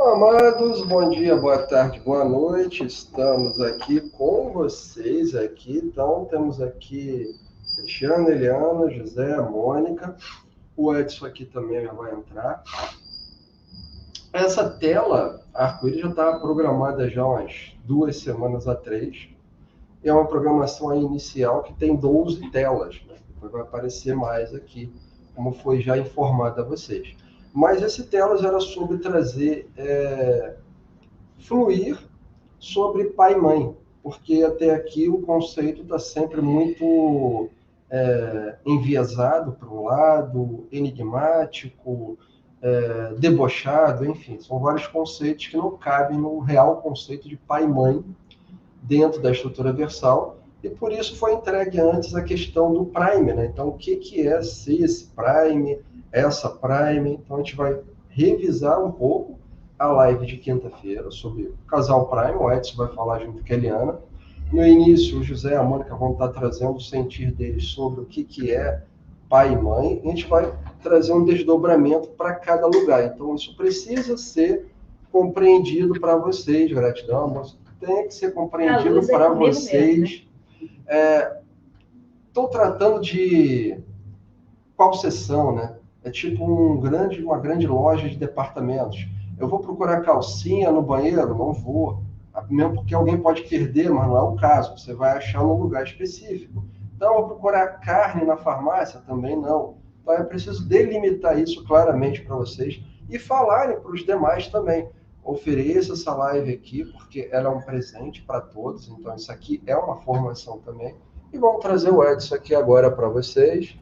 Amados, bom dia, boa tarde, boa noite. Estamos aqui com vocês aqui. Então, temos aqui Cristiano, Eliana, José, Mônica. O Edson aqui também já vai entrar. Essa tela arco-íris já está programada já umas 2 semanas a 3. É uma programação aí inicial que tem 12 telas, né? Depois vai aparecer mais aqui, como foi já informado a vocês. Mas esse telas era sobre trazer, fluir sobre pai e mãe, porque até aqui o conceito está sempre muito enviesado para um lado, enigmático, debochado, enfim, são vários conceitos que não cabem no real conceito de pai e mãe dentro da estrutura versal, e por isso foi entregue antes a questão do prime, né? Então, o que é ser esse prime, essa prime? Então, a gente vai revisar um pouco a live de quinta-feira sobre o casal prime. O Edson vai falar junto com a Eliana. No início, o José e a Mônica vão estar trazendo o sentir deles sobre o que é pai e mãe. E a gente vai trazer um desdobramento para cada lugar. Então, isso precisa ser compreendido para vocês. Gratidão, moça. Tem que ser compreendido para vocês. Estou tratando de qual sessão, né? É tipo uma grande loja de departamentos. Eu vou procurar calcinha no banheiro? Não vou. Mesmo porque alguém pode perder, mas não é o caso. Você vai achar num lugar específico. Então, eu vou procurar carne na farmácia? Também não. Então, é preciso delimitar isso claramente para vocês e falarem para os demais também. Ofereça essa live aqui, porque ela é um presente para todos. Então, isso aqui é uma formação também. E vamos trazer o Edson aqui agora para vocês.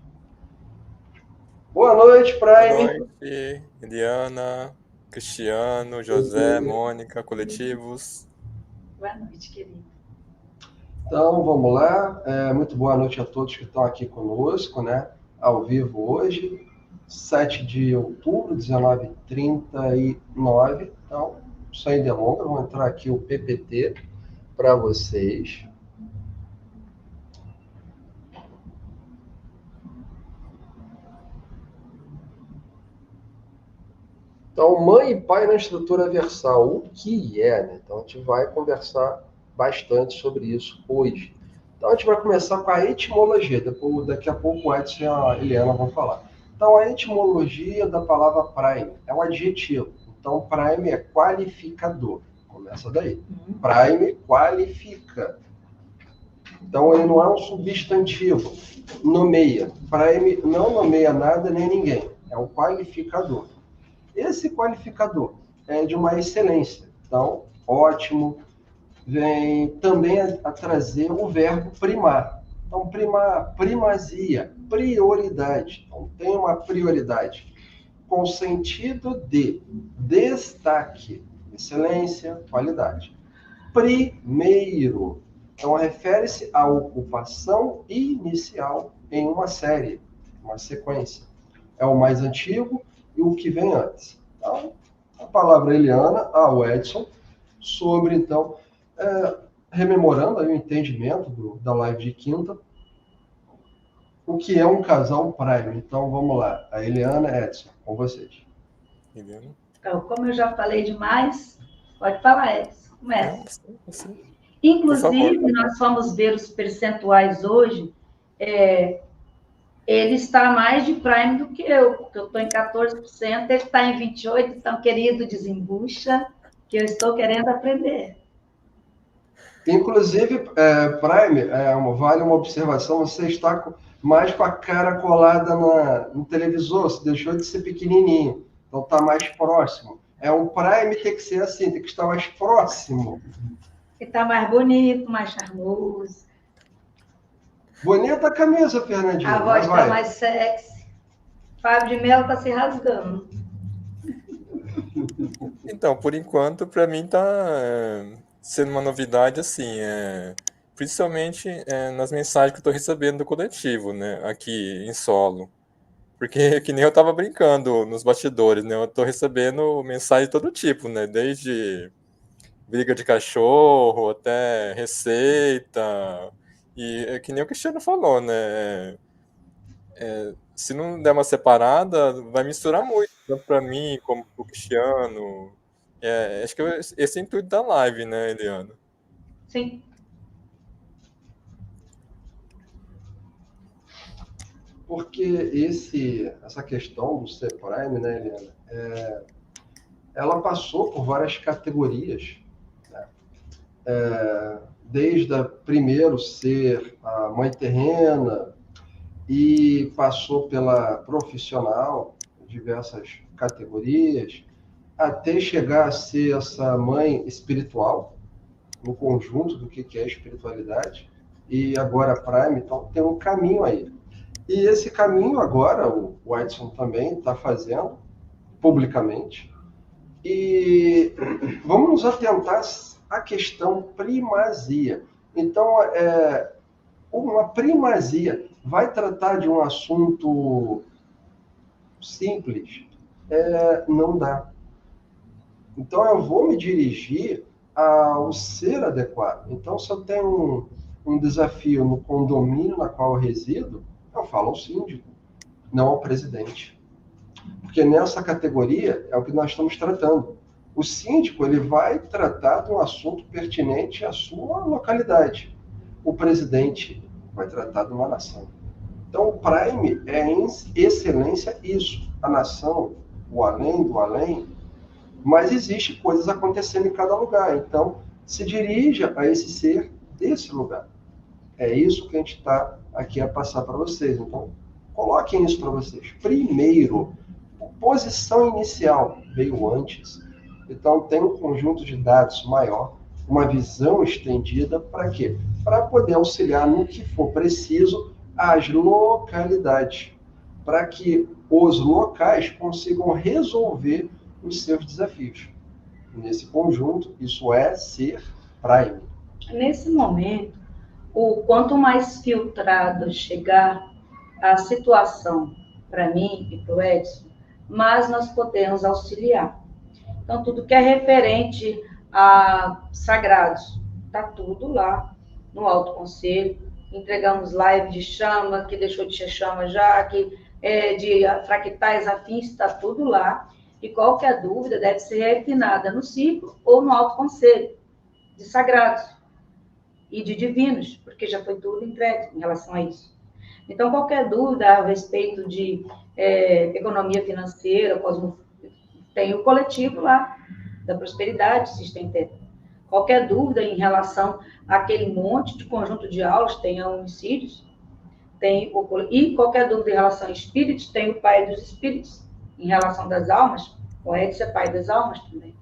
Boa noite, Prime. Boa noite, Eliana, Cristiano, José, Mônica, coletivos. Boa noite, querido. Então, vamos lá. Muito boa noite a todos que estão aqui conosco, né? Ao vivo hoje, 7 de outubro, 19h39. Então, sem delongas, vou entrar aqui o PPT para vocês. Então, mãe e pai na estrutura versal, o que é, né? Então, a gente vai conversar bastante sobre isso hoje. Então, a gente vai começar com a etimologia, daqui a pouco o Edson e a Eliana vão falar. Então, a etimologia da palavra prime é um adjetivo. Então, prime é qualificador. Começa daí. Prime qualifica. Então, ele não é um substantivo. Nomeia. Prime não nomeia nada nem ninguém. É um qualificador. Esse qualificador é de uma excelência. Então, ótimo. Vem também a trazer o verbo primar. Então, primar, primazia, prioridade. Então, tem uma prioridade com sentido de destaque, excelência, qualidade. Primeiro. Então, refere-se à ocupação inicial em uma série, uma sequência. É o mais antigo e o que vem antes. Então, a palavra Eliana, ao Edson, sobre, então, rememorando aí o entendimento da live de quinta, o que é um casal prime. Então, vamos lá. A Eliana e Edson, com vocês. Eliana? Então, como eu já falei demais, pode falar, Edson. Começa. Inclusive, nós vamos ver os percentuais hoje. Ele está mais de Prime do que eu, porque eu estou em 14%, ele está em 28%, então, querido, desembucha, que eu estou querendo aprender. Inclusive, Prime, vale uma observação, você está mais com a cara colada no televisor, você deixou de ser pequenininho, então está mais próximo. Um Prime tem que ser assim, tem que estar mais próximo. E está mais bonito, mais charmoso. Bonita a camisa, Fernandinho. A voz está mais sexy. Fábio de Mello está se rasgando. Então, por enquanto, para mim está sendo uma novidade, assim, principalmente nas mensagens que eu estou recebendo do coletivo, né, aqui em solo. Porque, que nem eu estava brincando nos bastidores, né, eu estou recebendo mensagem de todo tipo, né, desde briga de cachorro até receita, e é que nem o Cristiano falou, né, se não der uma separada, vai misturar muito, tanto para mim como para o Cristiano. Acho que esse é o intuito da live, né, Eliana? Sim. Porque essa questão do C-Prime, né, Eliana, ela passou por várias categorias, né? Desde primeiro ser a mãe terrena, e passou pela profissional, diversas categorias, até chegar a ser essa mãe espiritual, no conjunto do que é espiritualidade, e agora Prime, então tem um caminho aí. E esse caminho agora, o Edson também está fazendo, publicamente, e vamos nos atentar à questão primazia. Então, uma primazia vai tratar de um assunto simples? Não dá. Então, eu vou me dirigir ao ser adequado. Então, se eu tenho um desafio no condomínio na qual eu resido, eu falo ao síndico, não ao presidente. Porque nessa categoria é o que nós estamos tratando. O síndico ele vai tratar de um assunto pertinente à sua localidade. O presidente vai tratar de uma nação. Então, o Prime é, em excelência, isso. A nação, o além do além, mas existe coisas acontecendo em cada lugar. Então, se dirija a esse ser desse lugar. É isso que a gente está aqui a passar para vocês. Então, coloquem isso para vocês. Primeiro, a posição inicial veio antes. Então, tem um conjunto de dados maior, uma visão estendida, para quê? Para poder auxiliar no que for preciso as localidades, para que os locais consigam resolver os seus desafios. Nesse conjunto, isso é ser Prime. Nesse momento, quanto mais filtrado chegar a situação para mim e para o Edson, mais nós podemos auxiliar. Então, tudo que é referente a sagrados, está tudo lá no Alto Conselho. Entregamos live de chama, que deixou de ser chama já, que de fractais afins, está tudo lá. E qualquer dúvida deve ser refinada no ciclo ou no Alto Conselho de sagrados e de divinos, porque já foi tudo entregue em relação a isso. Então, qualquer dúvida a respeito de economia financeira, tem o coletivo lá, da prosperidade, System T. Qualquer dúvida em relação àquele monte de conjunto de aulas, tem a homicídios, e qualquer dúvida em relação a espíritos, tem o pai dos espíritos, em relação das almas, o Edson é pai das almas também.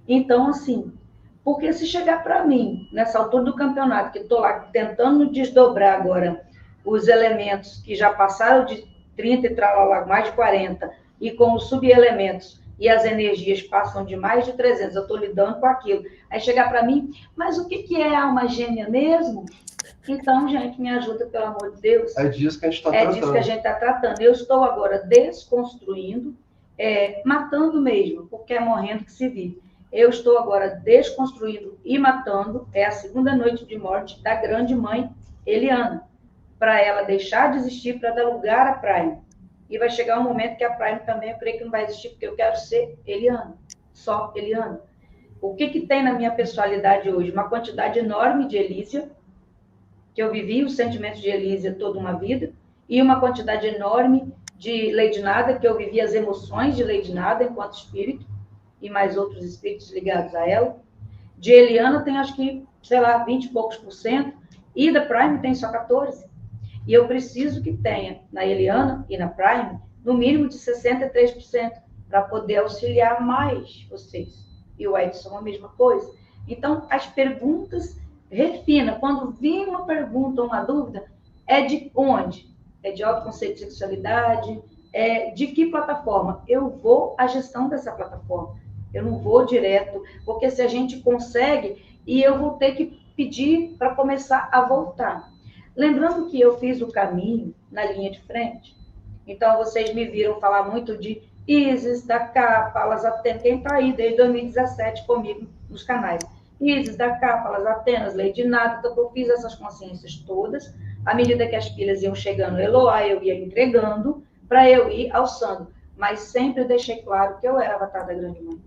Então, assim, porque se chegar para mim, nessa altura do campeonato, que estou lá tentando desdobrar agora os elementos que já passaram de 30 e tralala, mais de 40, e com os subelementos, e as energias passam de mais de 300, eu estou lidando com aquilo. Aí chegar para mim, mas o que é alma gêmea mesmo? Então, gente, me ajuda, pelo amor de Deus. É disso que a gente está tratando. É disso que a gente está tratando. Eu estou agora desconstruindo, matando mesmo, porque é morrendo que se vive. Eu estou agora desconstruindo e matando, é a segunda noite de morte da grande mãe Eliana, para ela deixar de existir, para dar lugar à Prime. E vai chegar um momento que a Prime também, eu creio que não vai existir, porque eu quero ser Eliana, só Eliana. O que tem na minha personalidade hoje? Uma quantidade enorme de Elísia, que eu vivi os sentimentos de Elísia toda uma vida, e uma quantidade enorme de Lady Nada, que eu vivi as emoções de Lady Nada enquanto espírito, e mais outros espíritos ligados a ela. De Eliana tem acho que, sei lá, 20 e poucos por cento, e da Prime tem só 14%. E eu preciso que tenha na Eliana e na Prime no mínimo de 63% para poder auxiliar mais vocês. E o Edson a mesma coisa. Então, as perguntas refina. Quando vir uma pergunta ou uma dúvida, é de onde? É de autoconceito de sexualidade? É de que plataforma? Eu vou à gestão dessa plataforma. Eu não vou direto, porque se a gente consegue, e eu vou ter que pedir para começar a voltar. Lembrando que eu fiz o caminho na linha de frente, então vocês me viram falar muito de Isis, da Capa, Palas Atenas, quem está aí desde 2017 comigo nos canais. Isis, da Capa, Palas Atenas, Lady Nada, então eu fiz essas consciências todas, à medida que as pilhas iam chegando, Eloá, eu ia entregando, para eu ir alçando, mas sempre deixei claro que eu era avatar da Grande Mãe.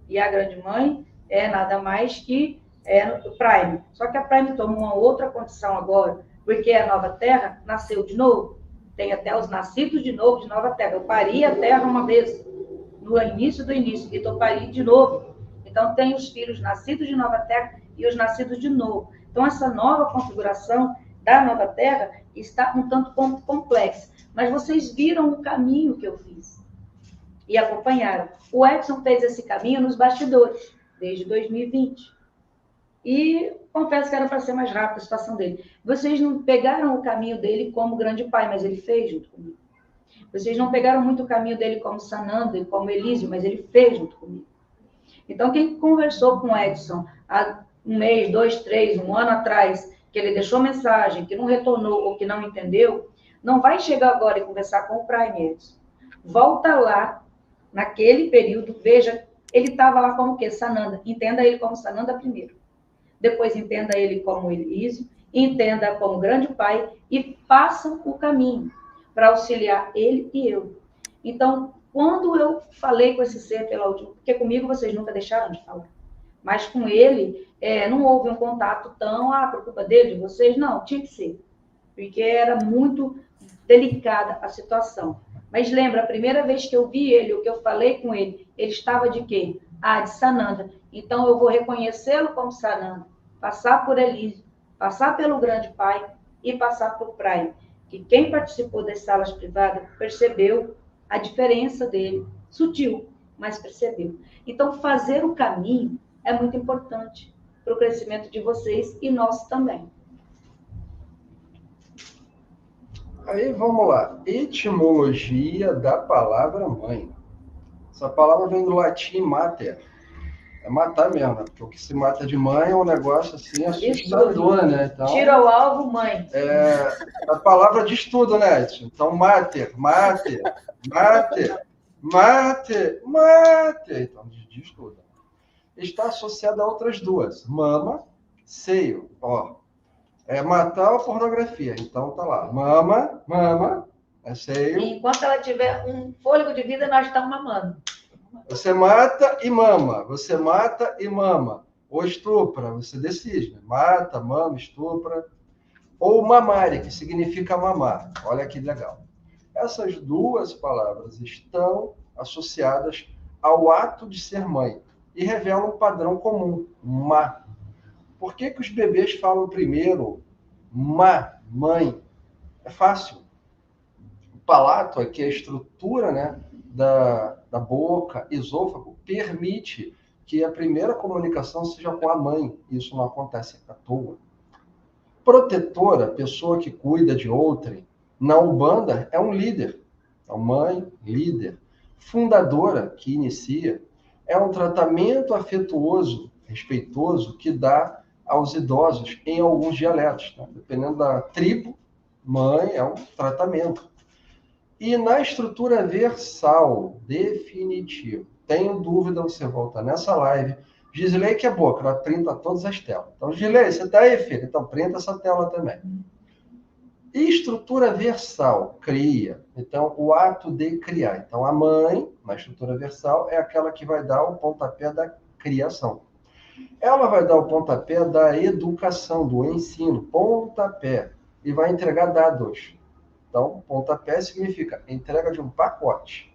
E a Grande Mãe é nada mais que o Prime. Só que a Prime tomou uma outra condição agora, porque a Nova Terra nasceu de novo. Tem até os nascidos de novo de Nova Terra. Eu pari a Terra uma vez, no início do início, e estou parindo de novo. Então, tem os filhos nascidos de Nova Terra e os nascidos de novo. Então, essa nova configuração da Nova Terra está um tanto complexa. Mas vocês viram o caminho que eu fiz e acompanharam. O Edson fez esse caminho nos bastidores, desde 2020. E confesso que era para ser mais rápido a situação dele. Vocês não pegaram o caminho dele como grande pai, mas ele fez junto comigo. Vocês não pegaram muito o caminho dele como Sananda e como Elísio, mas ele fez junto comigo. Então, quem conversou com o Edson há um mês, 2, 3, um ano atrás, que ele deixou mensagem, que não retornou ou que não entendeu, não vai chegar agora e conversar com o Prime Edson. Volta lá, naquele período, veja, ele estava lá como o quê? Sananda. Entenda ele como Sananda primeiro. Depois entenda ele como Elísio, entenda como grande pai e façam o caminho para auxiliar ele e eu. Então, quando eu falei com esse ser pela última, porque comigo vocês nunca deixaram de falar, mas com ele não houve um contato tão, por culpa dele, de vocês, não, tinha que ser, porque era muito delicada a situação. Mas lembra, a primeira vez que eu vi ele, o que eu falei com ele, ele estava de quê? De Sananda. Então, eu vou reconhecê-lo como Sananda, passar por Elísio, passar pelo grande pai e passar por Prime. Que quem participou das salas privadas percebeu a diferença dele, sutil, mas percebeu. Então, fazer o caminho é muito importante para o crescimento de vocês e nosso também. Aí, vamos lá. Etimologia da palavra mãe. Essa palavra vem do latim mater. É matar mesmo, né? Porque o que se mata de mãe é um negócio assim assustador, né? Então, tira o alvo, mãe. A palavra diz tudo, né, Edson? Então, mater. Então, diz tudo. Está associada a outras duas. Mama, seio. Ó, matar a pornografia. Então, tá lá. Mama, é seio. E enquanto ela tiver um fôlego de vida, nós estamos mamando. Você mata e mama. Você mata e mama. Ou estupra, você decide. Né? Mata, mama, estupra. Ou mamare, que significa mamar. Olha que legal. Essas duas palavras estão associadas ao ato de ser mãe e revelam um padrão comum, ma. Por que os bebês falam primeiro mãe? É fácil. O palato, aqui é a estrutura, né, da boca, esôfago, permite que a primeira comunicação seja com a mãe. Isso não acontece à toa. Protetora, pessoa que cuida de outrem, na Umbanda é um líder. Então, mãe, líder. Fundadora, que inicia, é um tratamento afetuoso, respeitoso, que dá aos idosos em alguns dialetos. Tá? Dependendo da tribo, mãe é um tratamento. E na estrutura versal, definitivo, tenho dúvida, você volta nessa live. Gisley que é boa, que ela printa todas as telas. Então, Gisley, você está aí, filho? Então, printa essa tela também. E estrutura versal, cria. Então, o ato de criar. Então, a mãe, na estrutura versal, é aquela que vai dar o pontapé da criação. Ela vai dar o pontapé da educação, do ensino, pontapé, e vai entregar dados. Então, pontapé significa entrega de um pacote.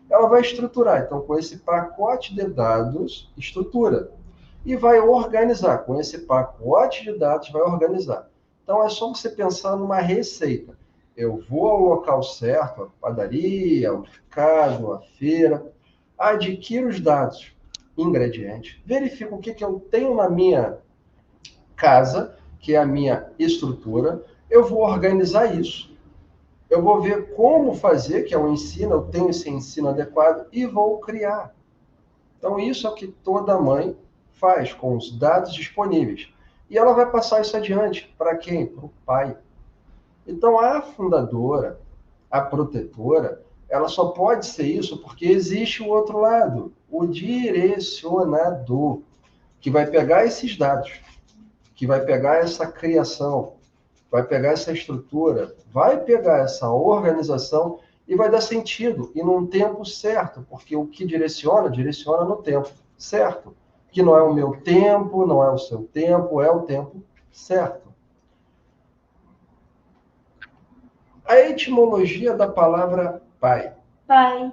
Ela vai estruturar. Então, com esse pacote de dados, estrutura. E vai organizar. Com esse pacote de dados, vai organizar. Então, é só você pensar numa receita. Eu vou ao local certo, a padaria, ao mercado, a feira, adquiro os dados, ingredientes, verifico o que eu tenho na minha casa, que é a minha estrutura, eu vou organizar isso. Eu vou ver como fazer, que é o ensino, eu tenho esse ensino adequado, e vou criar. Então, isso é o que toda mãe faz com os dados disponíveis. E ela vai passar isso adiante. Para quem? Para o pai. Então, a fundadora, a protetora, ela só pode ser isso porque existe o outro lado, o direcionador, que vai pegar esses dados, que vai pegar essa criação, vai pegar essa estrutura, vai pegar essa organização e vai dar sentido, e num tempo certo, porque o que direciona, direciona no tempo certo, que não é o meu tempo, não é o seu tempo, é o tempo certo. A etimologia da palavra pai. Pai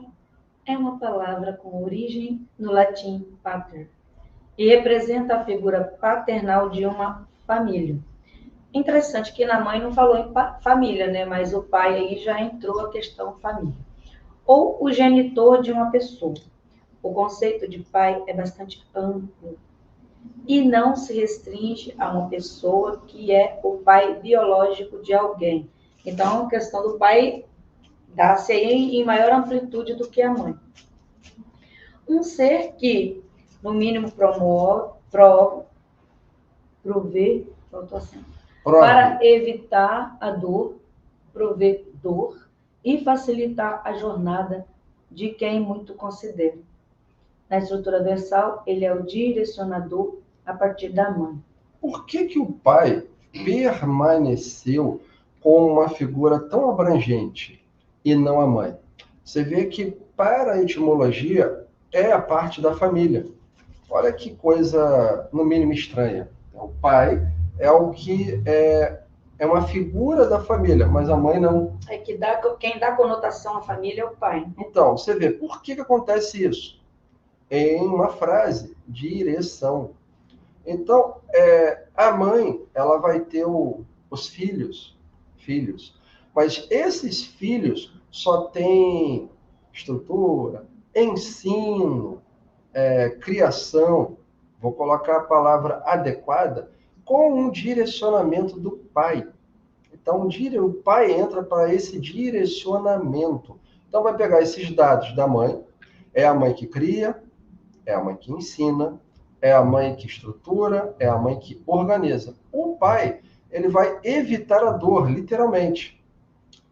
é uma palavra com origem no latim pater e representa a figura paternal de uma família. Interessante que na mãe não falou em família, né? Mas o pai aí já entrou a questão família. Ou o genitor de uma pessoa. O conceito de pai é bastante amplo e não se restringe a uma pessoa que é o pai biológico de alguém. Então, a questão do pai dá-se aí em maior amplitude do que a mãe. Um ser que, no mínimo, para evitar a dor, prover dor e facilitar a jornada de quem muito considera. Na estrutura versal, ele é o direcionador a partir da mãe. Por que o pai permaneceu como uma figura tão abrangente e não a mãe? Você vê que, para a etimologia, é a parte da família. Olha que coisa, no mínimo, estranha. O pai é o que é uma figura da família, mas a mãe não. É que quem dá conotação à família é o pai. Então, você vê, por que acontece isso? Em uma frase, direção. Então, a mãe, ela vai ter os filhos, mas esses filhos só têm estrutura, ensino, criação, vou colocar a palavra adequada, com um direcionamento do pai. Então, o pai entra para esse direcionamento. Então, vai pegar esses dados da mãe, é a mãe que cria, é a mãe que ensina, é a mãe que estrutura, é a mãe que organiza. O pai, ele vai evitar a dor, literalmente.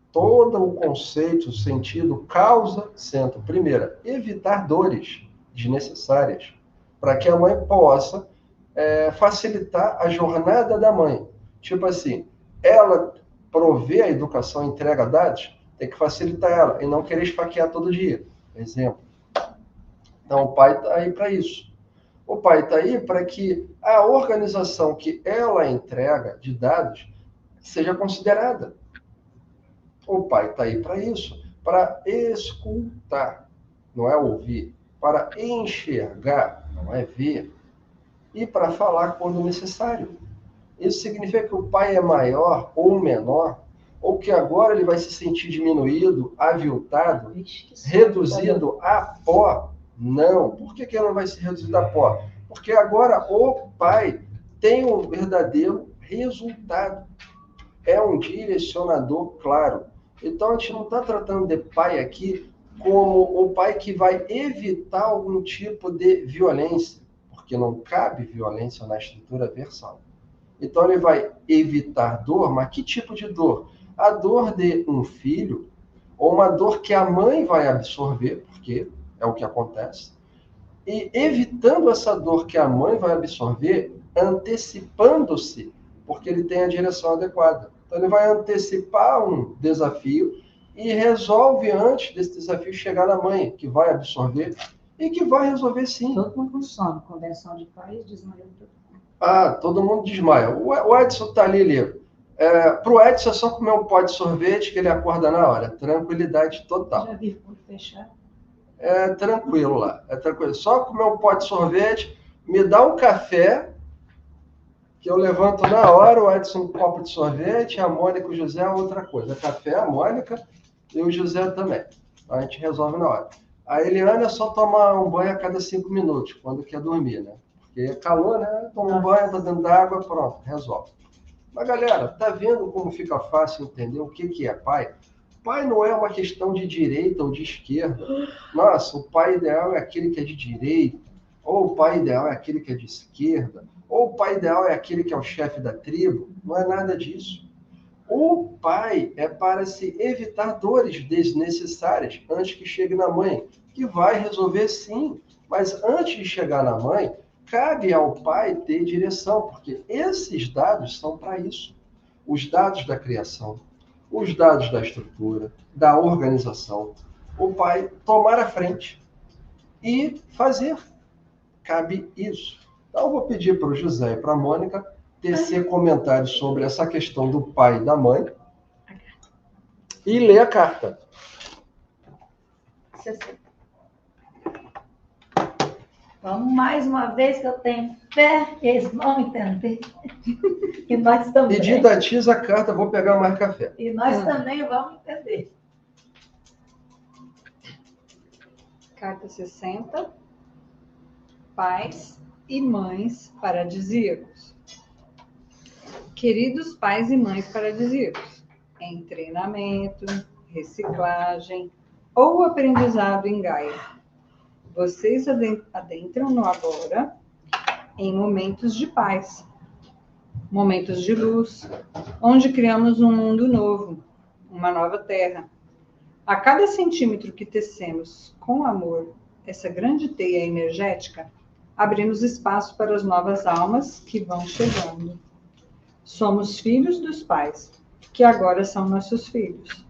Todo o conceito, o sentido, causa, centro. Primeira, evitar dores desnecessárias, para que a mãe possa facilitar a jornada da mãe. Tipo assim, ela prover a educação, entrega dados, tem que facilitar ela, e não querer esfaquear todo dia. Exemplo. Então, o pai está aí para isso. O pai está aí para que a organização que ela entrega de dados seja considerada. O pai está aí para isso, para escutar, não é ouvir, para enxergar, não é ver, e para falar quando necessário. Isso significa que o pai é maior ou menor, ou que agora ele vai se sentir diminuído, aviltado, reduzido a pó. Não. Por que ele não vai ser reduzido a pó? Porque agora o pai tem um verdadeiro resultado. É um direcionador claro. Então, a gente não está tratando de pai aqui como o pai que vai evitar algum tipo de violência, porque não cabe violência na estrutura versal. Então, ele vai evitar dor, mas que tipo de dor? A dor de um filho, ou uma dor que a mãe vai absorver, porque é o que acontece, e evitando essa dor que a mãe vai absorver, antecipando-se, porque ele tem a direção adequada. Então, ele vai antecipar um desafio e resolve antes desse desafio chegar na mãe, que vai absorver e que vai resolver sim. Todo mundo com sono, convenção de pais, desmaiou todo mundo. Ah, todo mundo desmaia. O Edson está ali Para o Edson é só comer um pote de sorvete que ele acorda na hora. Tranquilidade total. Já vi por fechar. É tranquilo lá. É tranquilo. Só comer um pote de sorvete, me dá um café, que eu levanto na hora, o Edson um copo de sorvete, a Mônica e o José outra coisa. Café, a Mônica e o José também. A gente resolve na hora. A Eliana é só tomar um banho a cada 5 minutos, quando quer dormir, né? Porque é calor, né? Toma um banho, tá dentro d'água, pronto, resolve. Mas, galera, tá vendo como fica fácil entender o que é pai? Pai não é uma questão de direita ou de esquerda. Nossa, o pai ideal é aquele que é de direita, ou o pai ideal é aquele que é de esquerda, ou o pai ideal é aquele que é o chefe da tribo. Não é nada disso. O pai é para se evitar dores desnecessárias antes que chegue na mãe, que vai resolver sim. Mas antes de chegar na mãe, cabe ao pai ter direção, porque esses dados são para isso. Os dados da criação, os dados da estrutura, da organização. O pai tomar a frente e fazer. Cabe isso. Então, eu vou pedir para o José e para a Mônica tecer comentários sobre essa questão do pai e da mãe e ler a carta. 60. Vamos mais uma vez que eu tenho fé que eles vão entender. E nós também. E didatiza a carta, vou pegar mais café. E nós também vamos entender. Carta 60. Pais e mães paradisíacos. Queridos pais e mães paradisíacos, em treinamento, reciclagem ou aprendizado em Gaia, vocês adentram no agora em momentos de paz, momentos de luz, onde criamos um mundo novo, uma nova terra. A cada centímetro que tecemos com amor essa grande teia energética, abrimos espaço para as novas almas que vão chegando. Somos filhos dos pais, que agora são nossos filhos.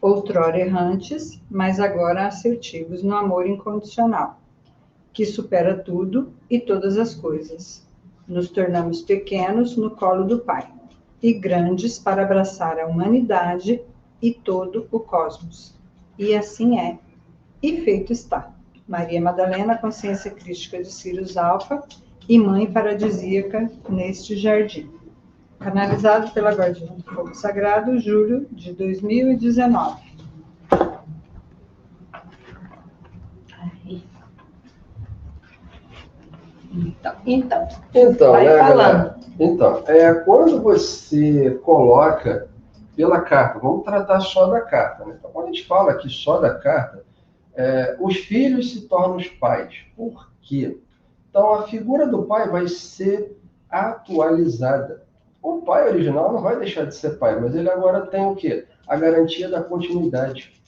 Outrora errantes, mas agora assertivos no amor incondicional, que supera tudo e todas as coisas. Nos tornamos pequenos no colo do Pai, e grandes para abraçar a humanidade e todo o cosmos. E assim é, e feito está. Maria Madalena, consciência crística de Sirius Alfa e mãe paradisíaca neste jardim. Canalizado pela Guardiã do Fogo Sagrado, julho de 2019. Então, vai né, falando. galera? Então, quando você coloca pela carta, vamos tratar só da carta, né? Então, quando a gente fala aqui só da carta, os filhos se tornam os pais. Por quê? Então, a figura do pai vai ser atualizada. O pai original não vai deixar de ser pai, mas ele agora tem o quê? A garantia da continuidade.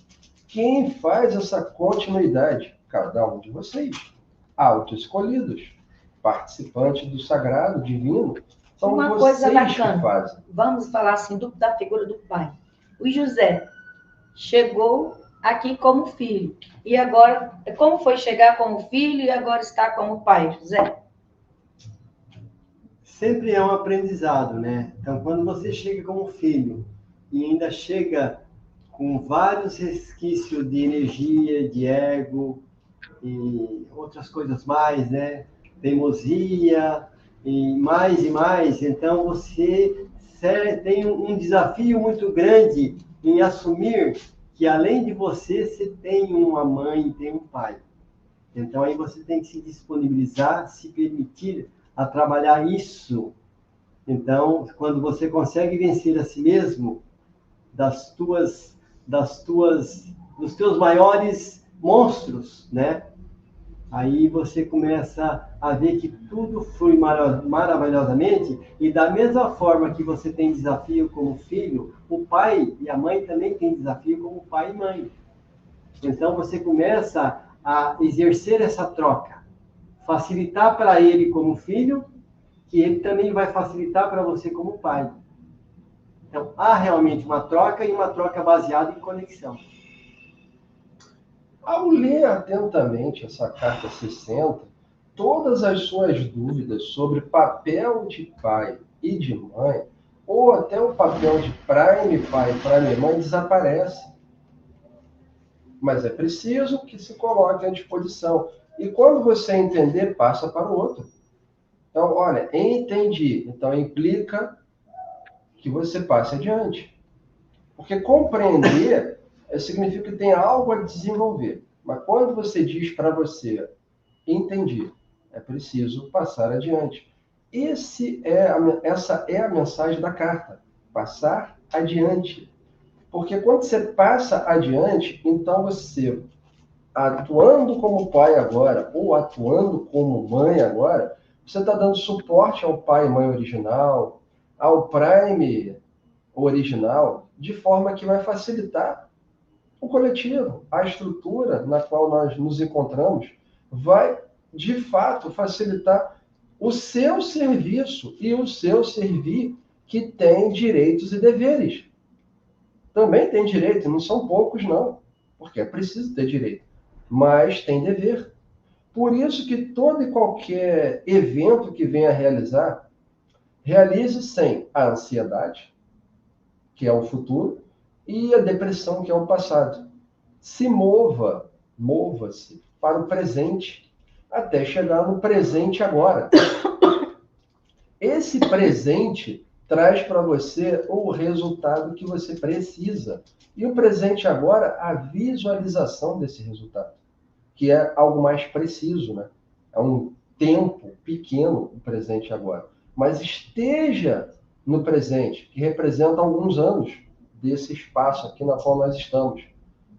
Quem faz essa continuidade? Cada um de vocês. Autoescolhidos. Participantes do sagrado, divino. São Uma vocês coisa bacana. que fazem. Vamos falar assim da figura do pai. O José chegou aqui como filho. E agora, como foi chegar como filho e agora está como pai, José? Sempre é um aprendizado, né? Então, quando você chega como filho e ainda chega com vários resquícios de energia, de ego e outras coisas mais, né? Teimosia e mais, então você tem um desafio muito grande em assumir que além de você, você tem uma mãe, tem um pai. Então aí você tem que se disponibilizar, se permitir a trabalhar isso. Então, quando você consegue vencer a si mesmo, dos teus maiores monstros, né? Aí você começa a ver que tudo flui maravilhosamente, e da mesma forma que você tem desafio como filho, o pai e a mãe também têm desafio como pai e mãe. Então você começa a exercer essa troca, facilitar para ele como filho, que ele também vai facilitar para você como pai. Então há realmente uma troca, e uma troca baseada em conexão. Ao ler atentamente essa carta 60, todas as suas dúvidas sobre papel de pai e de mãe ou até o papel de prime pai, prime mãe desaparece. Mas é preciso que se coloque à disposição. E quando você entender, passa para o outro. Então, olha, entendi. Então, implica que você passe adiante. Porque compreender significa que tem algo a desenvolver. Mas quando você diz para você, entendi, é preciso passar adiante. Essa é a mensagem da carta. Passar adiante. Porque quando você passa adiante, então você, atuando como pai agora, ou atuando como mãe agora, você está dando suporte ao pai e mãe original, ao prime original, de forma que vai facilitar o coletivo. A estrutura na qual nós nos encontramos vai, de fato, facilitar o seu serviço e o seu servir, que tem direitos e deveres. Também tem direito, não são poucos, não, porque é preciso ter direito, mas tem dever. Por isso que todo e qualquer evento que venha a realizar, realize sem a ansiedade, que é o futuro, e a depressão, que é o passado. Se mova-se para o presente, até chegar no presente agora. Esse presente traz para você o resultado que você precisa. E o presente agora, a visualização desse resultado, que é algo mais preciso, né? É um tempo pequeno o presente agora. Mas esteja no presente, que representa alguns anos desse espaço aqui na qual nós estamos.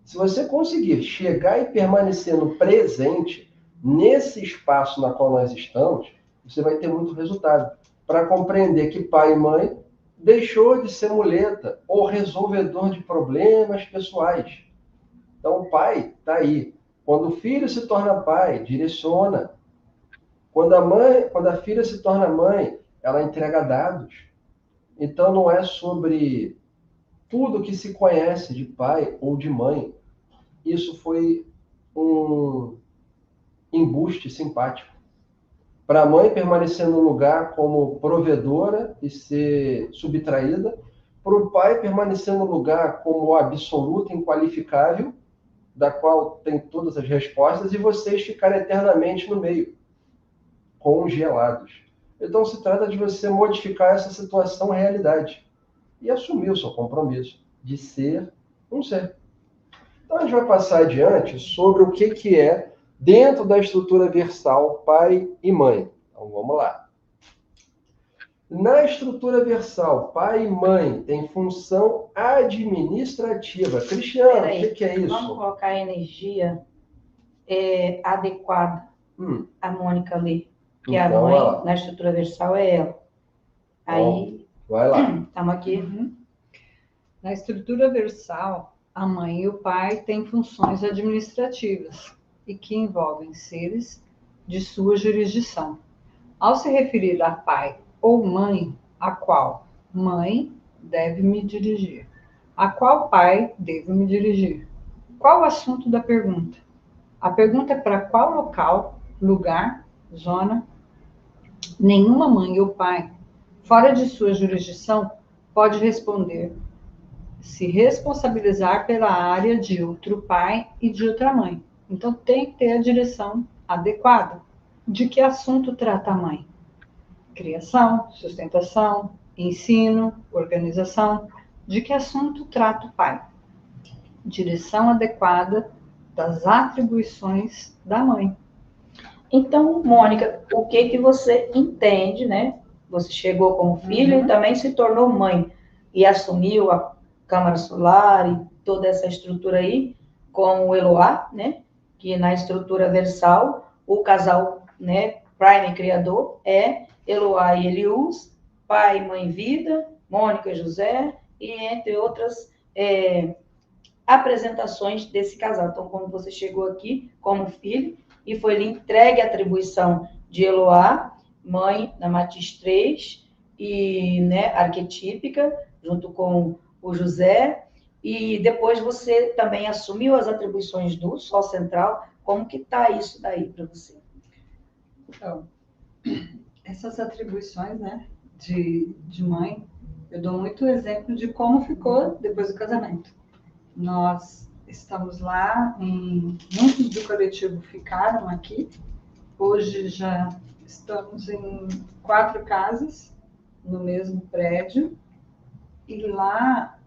Se você conseguir chegar e permanecer no presente, nesse espaço na qual nós estamos, você vai ter muito resultado. Para compreender que pai e mãe deixou de ser muleta ou resolvedor de problemas pessoais. Então, o pai está aí. Quando o filho se torna pai, direciona. Quando a filha se torna mãe, ela entrega dados. Então, não é sobre tudo que se conhece de pai ou de mãe. Isso foi um embuste simpático. Para a mãe permanecer no lugar como provedora e ser subtraída, para o pai permanecer no lugar como absoluto, inqualificável, da qual tem todas as respostas, e vocês ficarem eternamente no meio, congelados. Então se trata de você modificar essa situação realidade e assumir o seu compromisso de ser um ser. Então a gente vai passar adiante sobre o que é dentro da estrutura versal pai e mãe. Então vamos lá. Na estrutura versal, pai e mãe tem função administrativa. Cristiano, o que é isso? Vamos colocar a energia adequada. A Mônica lê. Que então, a mãe, na estrutura versal, é ela. Aí, vai lá. Estamos aqui. Na estrutura versal, a mãe e o pai têm funções administrativas e que envolvem seres de sua jurisdição. Ao se referir a pai ou mãe, a qual mãe deve me dirigir? A qual pai devo me dirigir? Qual o assunto da pergunta? A pergunta é para qual local, lugar, zona? Nenhuma mãe ou pai, fora de sua jurisdição, pode responder, se responsabilizar pela área de outro pai e de outra mãe. Então, tem que ter a direção adequada. De que assunto trata a mãe? Criação, sustentação, ensino, organização. De que assunto trata o pai? Direção adequada das atribuições da mãe. Então, Mônica, o que você entende, né? Você chegou como filha e também se tornou mãe e assumiu a Câmara Solar e toda essa estrutura aí com o Eloá, né? Que na estrutura versal, o casal, né, Prime Criador é Eloá e Eliús, pai e mãe Vida, Mônica e José, e entre outras apresentações desse casal. Então, quando você chegou aqui como filho, e foi lhe entregue a atribuição de Eloá, mãe na Matiz 3, e, né, arquetípica, junto com o José, e depois você também assumiu as atribuições do Sol Central. Como que está isso daí para você? Então, essas atribuições, né, de mãe, Eu dou muito exemplo de como ficou depois do casamento. Nós estamos lá, muitos do coletivo ficaram aqui. Hoje já estamos em 4 casas no mesmo prédio. E lá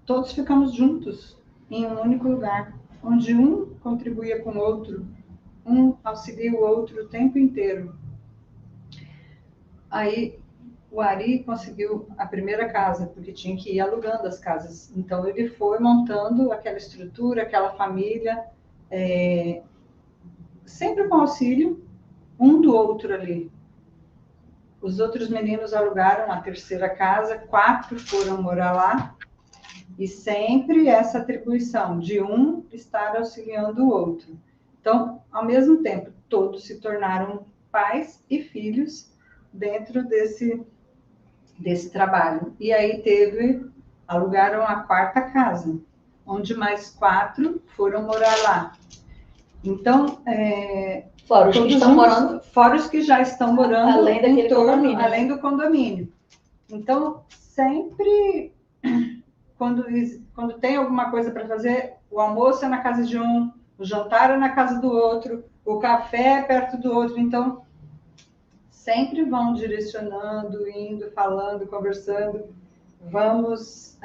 todos ficamos juntos em um único lugar, onde um contribuía com o outro, um auxilia o outro o tempo inteiro. Aí o Ari conseguiu a primeira casa, porque tinha que ir alugando as casas. Então ele foi montando aquela estrutura, aquela família, sempre com auxílio um do outro ali. Os outros meninos alugaram a terceira casa, 4 foram morar lá, e sempre essa atribuição de um estar auxiliando o outro. Então, ao mesmo tempo, todos se tornaram pais e filhos dentro desse trabalho. E aí alugaram a 4ª casa, onde mais 4 foram morar lá. Então, fora os que estão morando, fora os que já estão morando além daquele condomínio, além do condomínio. Então, sempre quando tem alguma coisa para fazer, o almoço é na casa de um, o jantar é na casa do outro, o café é perto do outro. Então, sempre vão direcionando, indo, falando, conversando. Vamos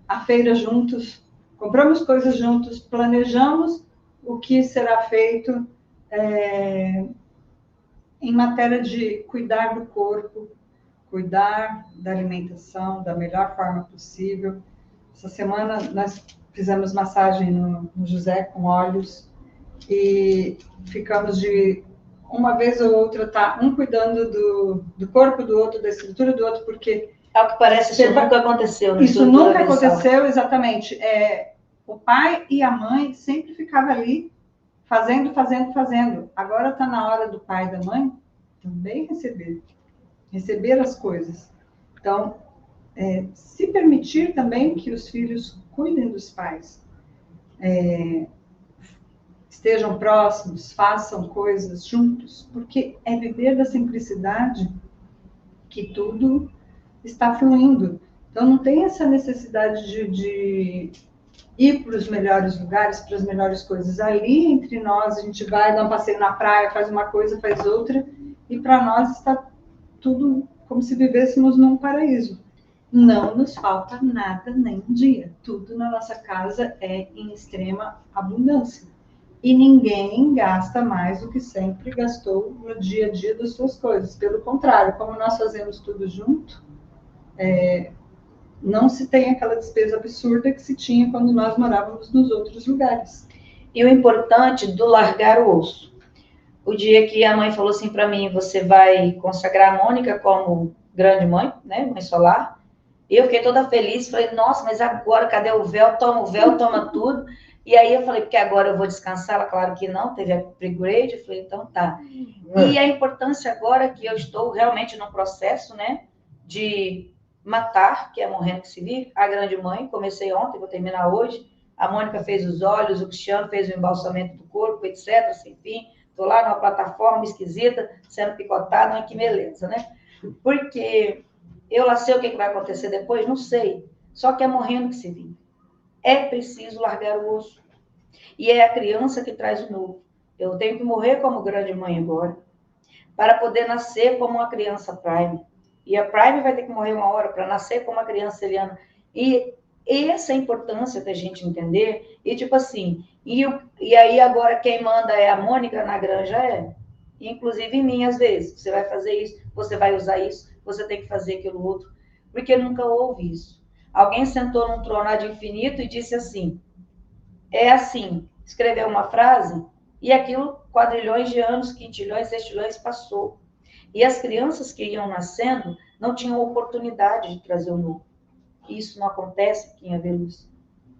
à feira juntos, compramos coisas juntos, planejamos o que será feito em matéria de cuidar do corpo, cuidar da alimentação da melhor forma possível. Essa semana nós fizemos massagem no José com óleos e ficamos de uma vez ou outra, tá um cuidando do corpo do outro, da estrutura do outro, porque... Ao que parece, isso nunca aconteceu. Né? Isso nunca aconteceu, exatamente. O pai e a mãe sempre ficavam ali, fazendo. Agora está na hora do pai e da mãe também receber as coisas. Então, se permitir também que os filhos cuidem dos pais, estejam próximos, façam coisas juntos, porque é viver da simplicidade que tudo está fluindo. Então, não tem essa necessidade de ir para os melhores lugares, para as melhores coisas. Ali, entre nós, a gente vai dar um passeio na praia, faz uma coisa, faz outra, e para nós está tudo como se vivêssemos num paraíso. Não nos falta nada nem um dia. Tudo na nossa casa é em extrema abundância. E ninguém gasta mais do que sempre gastou no dia a dia das suas coisas. Pelo contrário, como nós fazemos tudo junto, não se tem aquela despesa absurda que se tinha quando nós morávamos nos outros lugares. E o importante do largar o osso. O dia que a mãe falou assim para mim, você vai consagrar a Mônica como grande mãe, né, mãe solar, e eu fiquei toda feliz, falei, nossa, mas agora, cadê o véu? Toma o véu, toma tudo. E aí eu falei, porque agora eu vou descansar? Ela, claro que não, teve upgrade, eu falei, então tá. E a importância agora que eu estou realmente no processo, né, de matar, que é morrendo que se vive, a grande mãe, comecei ontem, vou terminar hoje, a Mônica fez os olhos, o Cristiano fez o embalsamento do corpo, etc, assim, enfim, estou lá numa plataforma esquisita, sendo picotada, mas que beleza, né? Porque eu lá sei o que vai acontecer depois, não sei, só que é morrendo que se vive. É preciso largar o osso. E é a criança que traz o novo. Eu tenho que morrer como grande mãe agora, para poder nascer como uma criança Prime. E a Prime vai ter que morrer uma hora para nascer como uma criança Eliana. E essa é a importância da gente entender. E tipo assim, e aí agora quem manda é a Mônica na granja, inclusive em mim às vezes. Você vai fazer isso, você vai usar isso, você tem que fazer aquilo outro. Porque nunca houve isso. Alguém sentou num trono de infinito e disse assim, é assim, escreveu uma frase e aquilo, quadrilhões de anos, quintilhões, sextilhões, passou. E as crianças que iam nascendo não tinham oportunidade de trazer o novo. Isso não acontece aqui em Aveluz.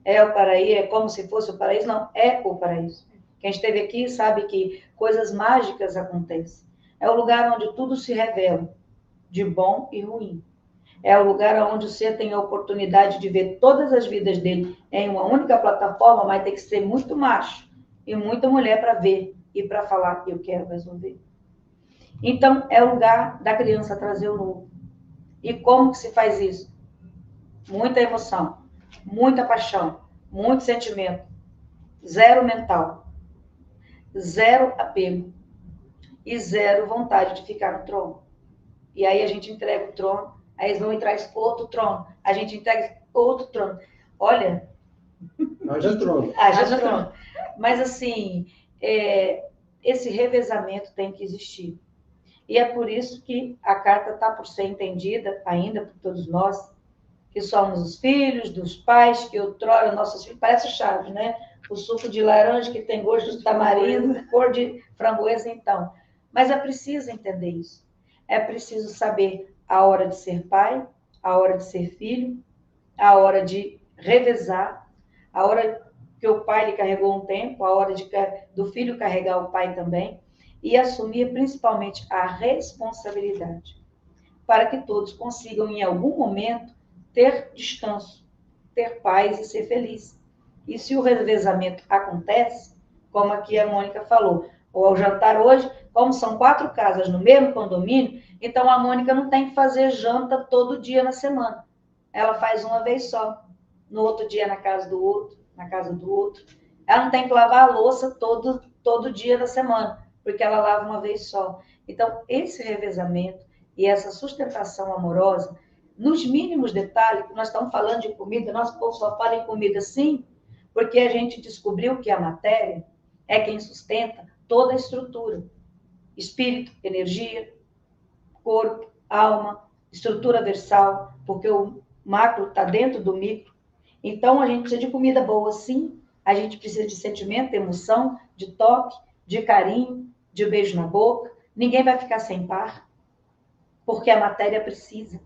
É o paraíso, é como se fosse o paraíso? Não, é o paraíso. Quem esteve aqui sabe que coisas mágicas acontecem. É o lugar onde tudo se revela, de bom e ruim. É o lugar onde o ser tem a oportunidade de ver todas as vidas dele em uma única plataforma, mas tem que ser muito macho e muita mulher para ver e para falar que eu quero resolver. Então, é o lugar da criança trazer o novo. E como que se faz isso? muita emoção, muita paixão, muito sentimento, zero mental, zero apego e zero vontade de ficar no trono. E aí a gente entrega o trono, aí eles vão e traz outro trono, a gente entrega outro trono. Olha... Haja trono. Haja trono. Mas, assim, esse revezamento tem que existir. E é por isso que a carta está por ser entendida ainda por todos nós, que somos os filhos dos pais, que outrora nossos filhos... Parece chave, né? O suco de laranja que tem gosto de tamarindo, cor de framboesa, então. Mas é preciso entender isso. É preciso saber a hora de ser pai, a hora de ser filho, a hora de revezar, a hora que o pai lhe carregou um tempo, a hora do filho carregar o pai também, e assumir principalmente a responsabilidade, para que todos consigam, em algum momento, ter descanso, ter paz e ser feliz. E se o revezamento acontece, como aqui a Mônica falou, ou ao jantar hoje, como são 4 casas no mesmo condomínio, então a Mônica não tem que fazer janta todo dia na semana. Ela faz uma vez só, no outro dia na casa do outro, na casa do outro. Ela não tem que lavar a louça todo dia da semana, porque ela lava uma vez só. Então, esse revezamento e essa sustentação amorosa, nos mínimos detalhes, nós estamos falando de comida, nosso povo só fala em comida sim, porque a gente descobriu que a matéria é quem sustenta toda a estrutura. Espírito, energia, corpo, alma, estrutura versal, porque o macro está dentro do micro. Então, a gente precisa de comida boa, sim. A gente precisa de sentimento, emoção, de toque, de carinho, de beijo na boca. Ninguém vai ficar sem par, porque a matéria precisa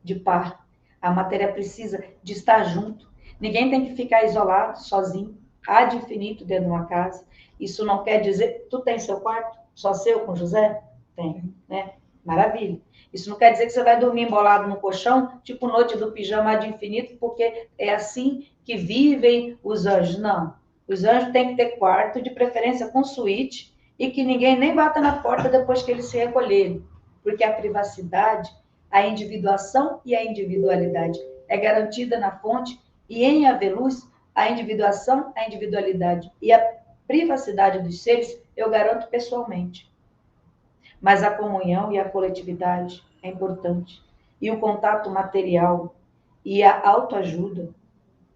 de par. A matéria precisa de estar junto. Ninguém tem que ficar isolado, sozinho, ad infinito dentro de uma casa. Isso não quer dizer... Tu tem seu quarto? Só seu com José? Tem, né? Maravilha. Isso não quer dizer que você vai dormir embolado no colchão, tipo noite do pijama ad infinito, porque é assim que vivem os anjos. Não. Os anjos têm que ter quarto, de preferência com suíte, e que ninguém nem bata na porta depois que eles se recolherem. Porque a privacidade, a individuação e a individualidade é garantida na fonte, e em haver luz, a individuação, a individualidade e a privacidade dos seres eu garanto pessoalmente. Mas a comunhão e a coletividade é importante. E o contato material, e a autoajuda,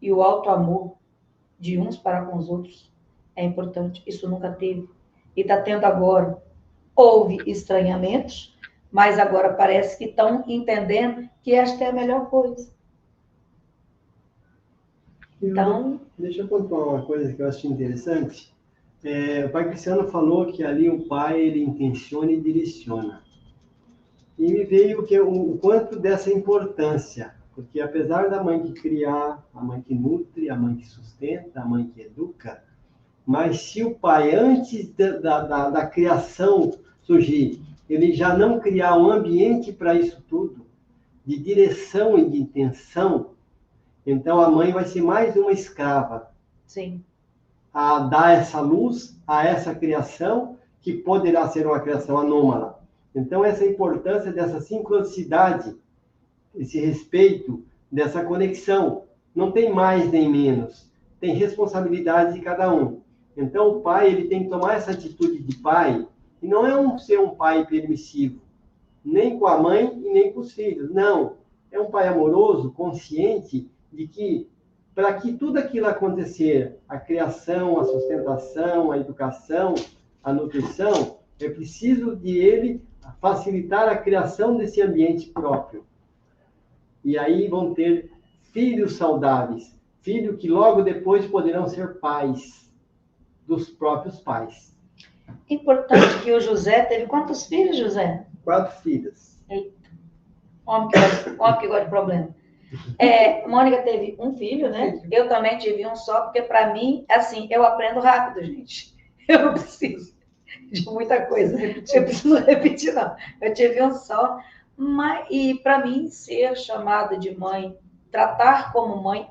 e o autoamor de uns para com os outros é importante. Isso nunca teve. E está tendo agora. Houve estranhamentos, mas agora parece que estão entendendo que esta é a melhor coisa. Então... Deixa eu pontuar uma coisa que eu acho interessante. O pai Cristiano falou que ali o pai, ele intenciona e direciona. E me veio o quanto dessa importância, porque apesar da mãe que criar, a mãe que nutre, a mãe que sustenta, a mãe que educa, mas se o pai, antes da criação surgir, ele já não criar um ambiente para isso tudo, de direção e de intenção, então a mãe vai ser mais uma escrava. Sim. A dar essa luz a essa criação, que poderá ser uma criação anômala. Então, essa importância dessa sincronicidade, esse respeito, dessa conexão, não tem mais nem menos, tem responsabilidade de cada um. Então, o pai, ele tem que tomar essa atitude de pai, e não é ser um pai permissivo, nem com a mãe e nem com os filhos, não. É um pai amoroso, consciente de que, para que tudo aquilo acontecer, a criação, a sustentação, a educação, a nutrição, é preciso de ele facilitar a criação desse ambiente próprio. E aí vão ter filhos saudáveis, filhos que logo depois poderão ser pais dos próprios pais. Importante que o José teve quantos filhos, José? 4 filhas. Eita. Homem que gosta de problema. Mônica teve um filho, né? Eu também tive um só, porque para mim, assim, eu aprendo rápido, gente. Eu não preciso de muita coisa. Eu preciso repetir, não. Eu tive um só. E para mim, ser chamada de mãe, tratar como mãe,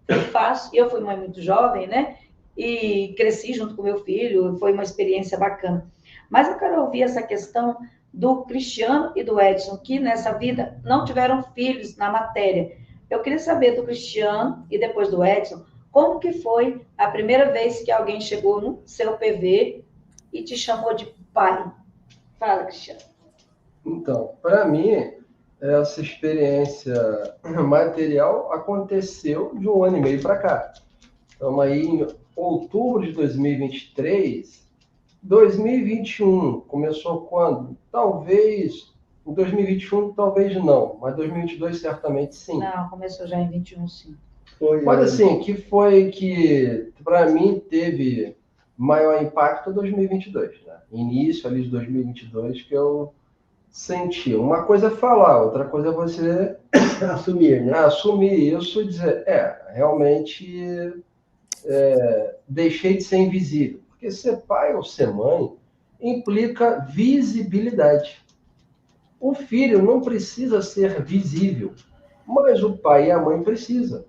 foi fácil. Eu fui mãe muito jovem, né? E cresci junto com meu filho, foi uma experiência bacana. Mas eu quero ouvir essa questão do Cristiano e do Edson, que nessa vida não tiveram filhos na matéria. Eu queria saber do Cristiano e depois do Edson, como que foi a primeira vez que alguém chegou no seu PV e te chamou de pai? Fala, Cristiano. Então, para mim, essa experiência material aconteceu de 1 ano e meio para cá. Estamos aí em outubro de 2023. 2021 começou quando? Talvez, em 2021 talvez não, mas 2022 certamente sim. Não, começou já em 21, sim. Mas assim, que foi que para mim teve maior impacto 2022, né? Início ali de 2022 que eu senti. Uma coisa é falar, outra coisa é você Assumir, né? assumir isso e dizer, realmente deixei de ser invisível. Porque ser pai ou ser mãe implica visibilidade. O filho não precisa ser visível, mas o pai e a mãe precisam.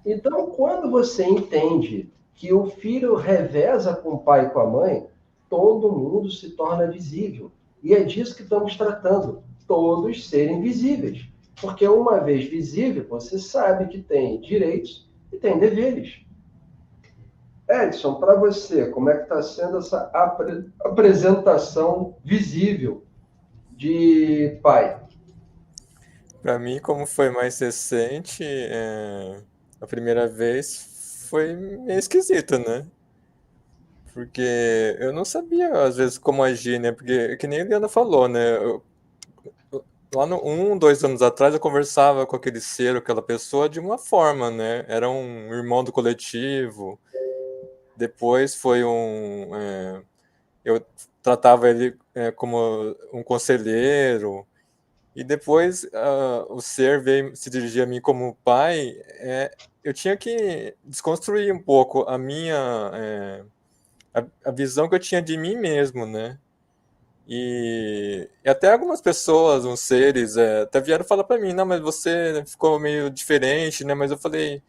Então, quando você entende que o filho reveza com o pai e com a mãe, todo mundo se torna visível. E é disso que estamos tratando, todos serem visíveis. Porque uma vez visível, você sabe que tem direitos e tem deveres. Edson, para você, como é que está sendo essa apresentação visível de pai? Para mim, como foi mais recente, a primeira vez foi meio esquisita, né? Porque eu não sabia, às vezes, como agir, né? Porque, que nem a Eliana falou, né? Lá no 2 anos atrás, eu conversava com aquele ser, aquela pessoa, de uma forma, né? Era um irmão do coletivo. Depois foi eu tratava ele como um conselheiro. E depois o ser veio se dirigir a mim como pai. Eu tinha que desconstruir um pouco a minha a visão que eu tinha de mim mesmo, né? E até algumas pessoas, uns seres, até vieram falar para mim, não, mas você ficou meio diferente, né? Mas eu falei,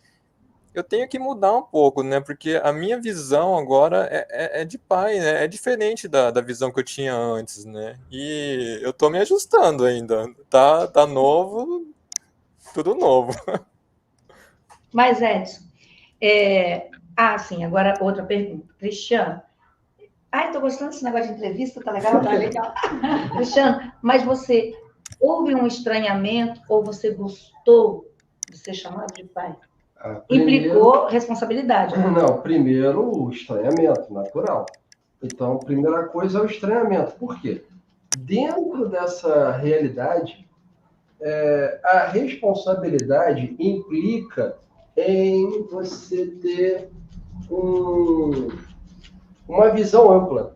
eu tenho que mudar um pouco, né? Porque a minha visão agora é de pai, né? É diferente da visão que eu tinha antes, né? E eu tô me ajustando ainda. Tá novo, tudo novo. Mas, Edson, sim, agora outra pergunta. Cristiano, tô gostando desse negócio de entrevista, tá legal? Tá legal. Cristiano, mas você houve um estranhamento ou você gostou de ser chamado de pai? Implicou responsabilidade. Né? Não, primeiro o estranhamento, natural. Então, a primeira coisa é o estranhamento. Por quê? Dentro dessa realidade, a responsabilidade implica em você ter uma visão ampla.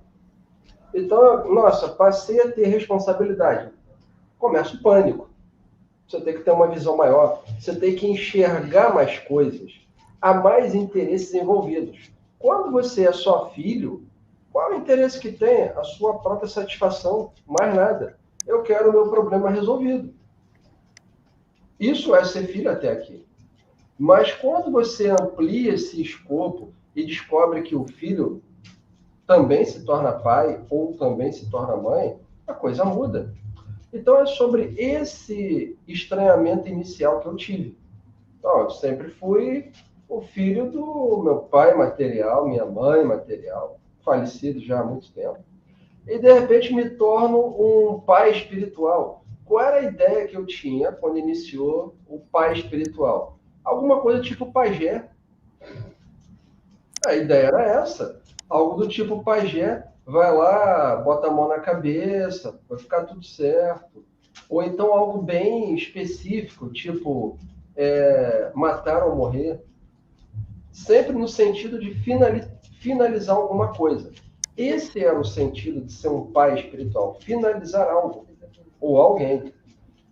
Então, nossa, passei a ter responsabilidade. Começa o pânico. Você tem que ter uma visão maior. Você tem que enxergar mais coisas. Há mais interesses envolvidos. Quando você é só filho, qual é o interesse que tem? A sua própria satisfação. Mais nada. Eu quero o meu problema resolvido. Isso é ser filho até aqui. Mas quando você amplia esse escopo e descobre que o filho também se torna pai ou também se torna mãe, a coisa muda. Então, é sobre esse estranhamento inicial que eu tive. Então, eu sempre fui o filho do meu pai material, minha mãe material, falecido já há muito tempo. E, de repente, me torno um pai espiritual. Qual era a ideia que eu tinha quando iniciou o pai espiritual? Alguma coisa tipo pajé. A ideia era essa. Algo do tipo pajé, vai lá, bota a mão na cabeça, vai ficar tudo certo. Ou então algo bem específico, tipo matar ou morrer. Sempre no sentido de finalizar alguma coisa. Esse era o sentido de ser um pai espiritual, finalizar algo ou alguém.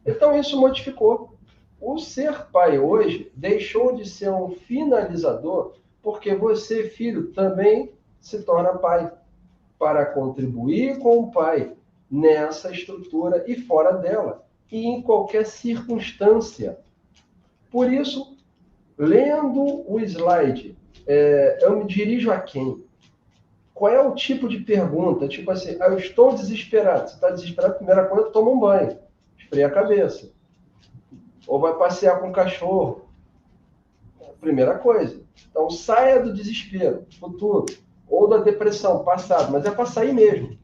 Então isso modificou. O ser pai hoje deixou de ser um finalizador, porque você, filho, também se torna pai, para contribuir com o pai nessa estrutura e fora dela, e em qualquer circunstância. Por isso, lendo o slide, eu me dirijo a quem? Qual é o tipo de pergunta? Tipo assim, eu estou desesperado. Você está desesperado, primeira coisa, toma um banho, esfria a cabeça. ou vai passear com o cachorro. Primeira coisa. Então, saia do desespero, futuro, ou da depressão, passado, mas é para sair mesmo.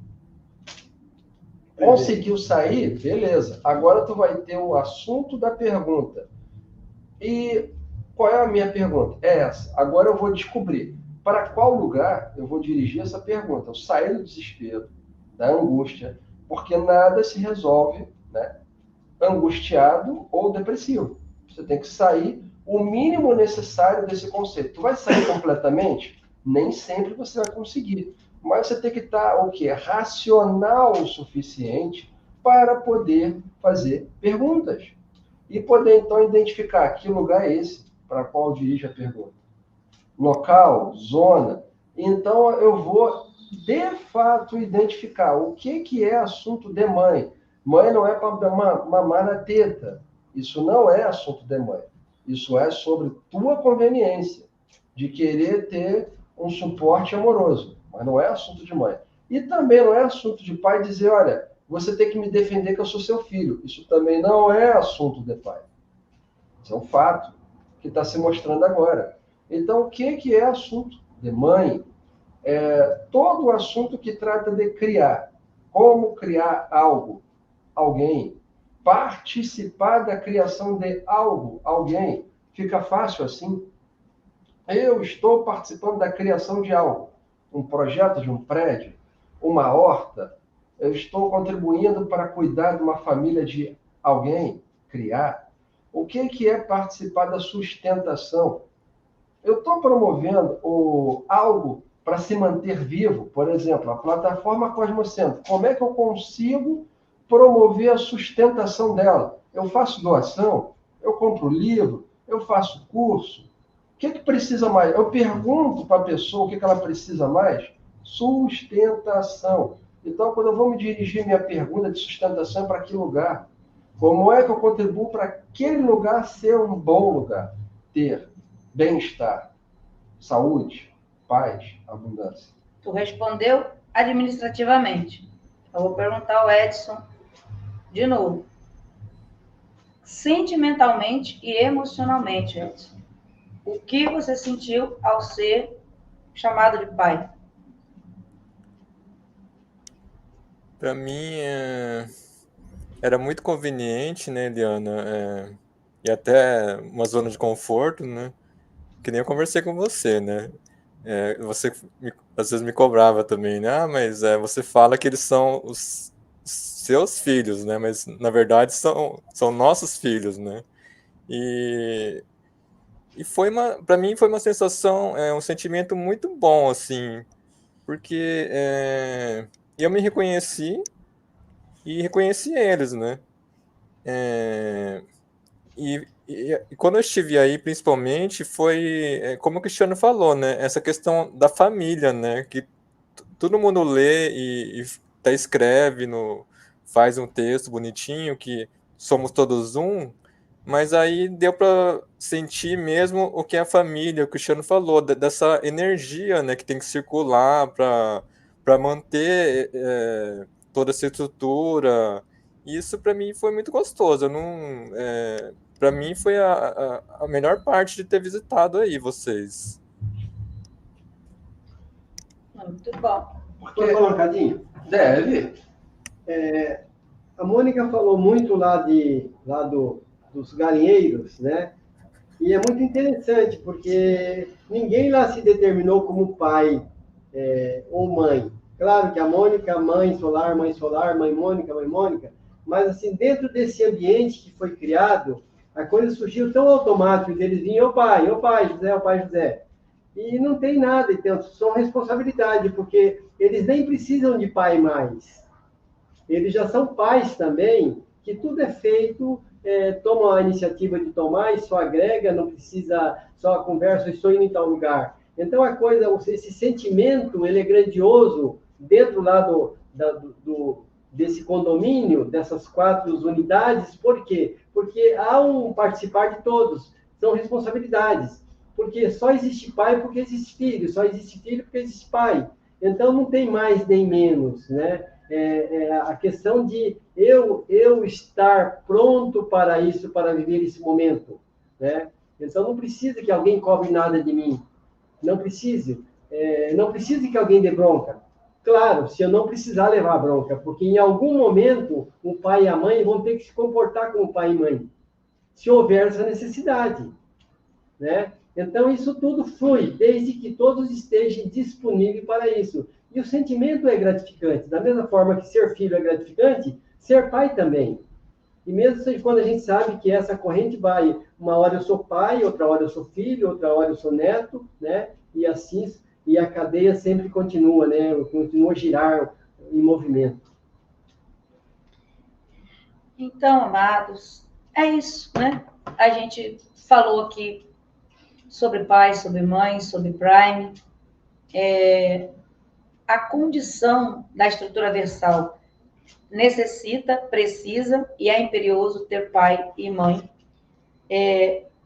Conseguiu sair? Beleza. Agora tu vai ter o assunto da pergunta. E qual é a minha pergunta? É essa. Agora eu vou descobrir para qual lugar eu vou dirigir essa pergunta. Eu saio do desespero, da angústia, porque nada se resolve, né, angustiado ou depressivo. Você tem que sair o mínimo necessário desse conceito. Tu vai sair completamente? Nem sempre você vai conseguir. Mas você tem que estar o quê? Racional o suficiente para poder fazer perguntas. E poder, então, identificar que lugar é esse para qual dirige a pergunta. Local, zona. Então, eu vou, de fato, identificar o que é assunto de mãe. Mãe não é para mamar na teta. Isso não é assunto de mãe. Isso é sobre tua conveniência de querer ter um suporte amoroso. Mas não é assunto de mãe. E também não é assunto de pai dizer, olha, você tem que me defender que eu sou seu filho. Isso também não é assunto de pai. Isso é um fato que está se mostrando agora. Então, o que é assunto de mãe? Todo o assunto que trata de criar. Como criar algo, alguém. Participar da criação de algo, alguém. Fica fácil assim? Eu estou participando da criação de algo. Um projeto de um prédio, uma horta. Eu estou contribuindo para cuidar de uma família de alguém, criar. O que é participar da sustentação? Eu estou promovendo algo para se manter vivo, por exemplo, a plataforma Cosmocentro. Como é que eu consigo promover a sustentação dela? Eu faço doação? Eu compro livro? Eu faço curso? O que precisa mais? Eu pergunto para a pessoa o que ela precisa mais? Sustentação. Então, quando eu vou me dirigir minha pergunta de sustentação, para que lugar? Como é que eu contribuo para aquele lugar ser um bom lugar? Ter bem-estar, saúde, paz, abundância. Tu respondeu administrativamente. Eu vou perguntar ao Edson de novo. Sentimentalmente e emocionalmente, Edson, o que você sentiu ao ser chamado de pai? Para mim, era muito conveniente, né, Eliana, e até uma zona de conforto, né, que nem eu conversei com você, né, você às vezes me cobrava também, né, mas você fala que eles são os seus filhos, né, mas na verdade são nossos filhos, né, e para mim foi uma sensação, um sentimento muito bom, assim, porque eu me reconheci e reconheci eles, né, e quando eu estive aí, principalmente, foi, como o Cristiano falou, né, essa questão da família, né, que todo mundo lê e até escreve, faz um texto bonitinho, que somos todos um, mas aí deu para sentir mesmo o que é a família, o Cristiano falou, dessa energia, né, que tem que circular para manter toda essa estrutura. Isso para mim foi muito gostoso. Eu não, para mim foi a melhor parte de ter visitado aí vocês. Muito bom. Posso falar um bocadinho? Deve. A Mônica falou muito dos galinheiros, né? E é muito interessante, porque ninguém lá se determinou como pai ou mãe. Claro que a Mônica, mãe solar, mãe Mônica, mas assim, dentro desse ambiente que foi criado, a coisa surgiu tão automático, deles vinham, ô pai, José, ô pai José. E não tem nada, então, são responsabilidade, porque eles nem precisam de pai mais. Eles já são pais também, que tudo é feito, tomam a iniciativa de tomar e só agrega, não precisa só conversa, estou indo em tal lugar. Então, a coisa, esse sentimento, ele é grandioso dentro lá desse condomínio, dessas 4 unidades. Por quê? Porque há um participar de todos, são responsabilidades. Porque só existe pai porque existe filho, só existe filho porque existe pai. Então, não tem mais nem menos, né? A questão de eu estar pronto para isso, para viver esse momento, né? Então, não precisa que alguém cobre nada de mim. Não precise. Não precise que alguém dê bronca. Claro, se eu não precisar levar bronca, porque em algum momento o pai e a mãe vão ter que se comportar como pai e mãe, se houver essa necessidade, né? Então, isso tudo flui, desde que todos estejam disponíveis para isso. E o sentimento é gratificante. Da mesma forma que ser filho é gratificante, ser pai também. E mesmo quando a gente sabe que essa corrente vai, uma hora eu sou pai, outra hora eu sou filho, outra hora eu sou neto, né? E assim, e a cadeia sempre continua, né? Continua a girar em movimento. Então, amados, é isso, né? A gente falou aqui sobre pai, sobre mãe, sobre Prime. A condição da estrutura versal necessita, precisa e é imperioso ter pai e mãe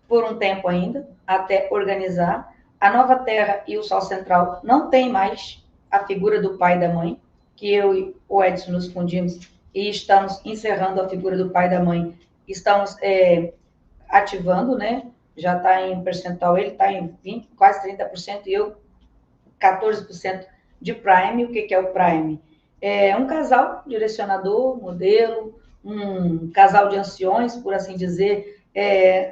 por um tempo ainda, até organizar. A Nova Terra e o Sol Central não tem mais a figura do pai e da mãe, que eu e o Edson nos fundimos e estamos encerrando a figura do pai e da mãe. Estamos ativando, né? Já está em percentual, ele está em 20, quase 30% e eu 14% de Prime. O que é o Prime? É um casal direcionador, modelo, um casal de anciões, por assim dizer,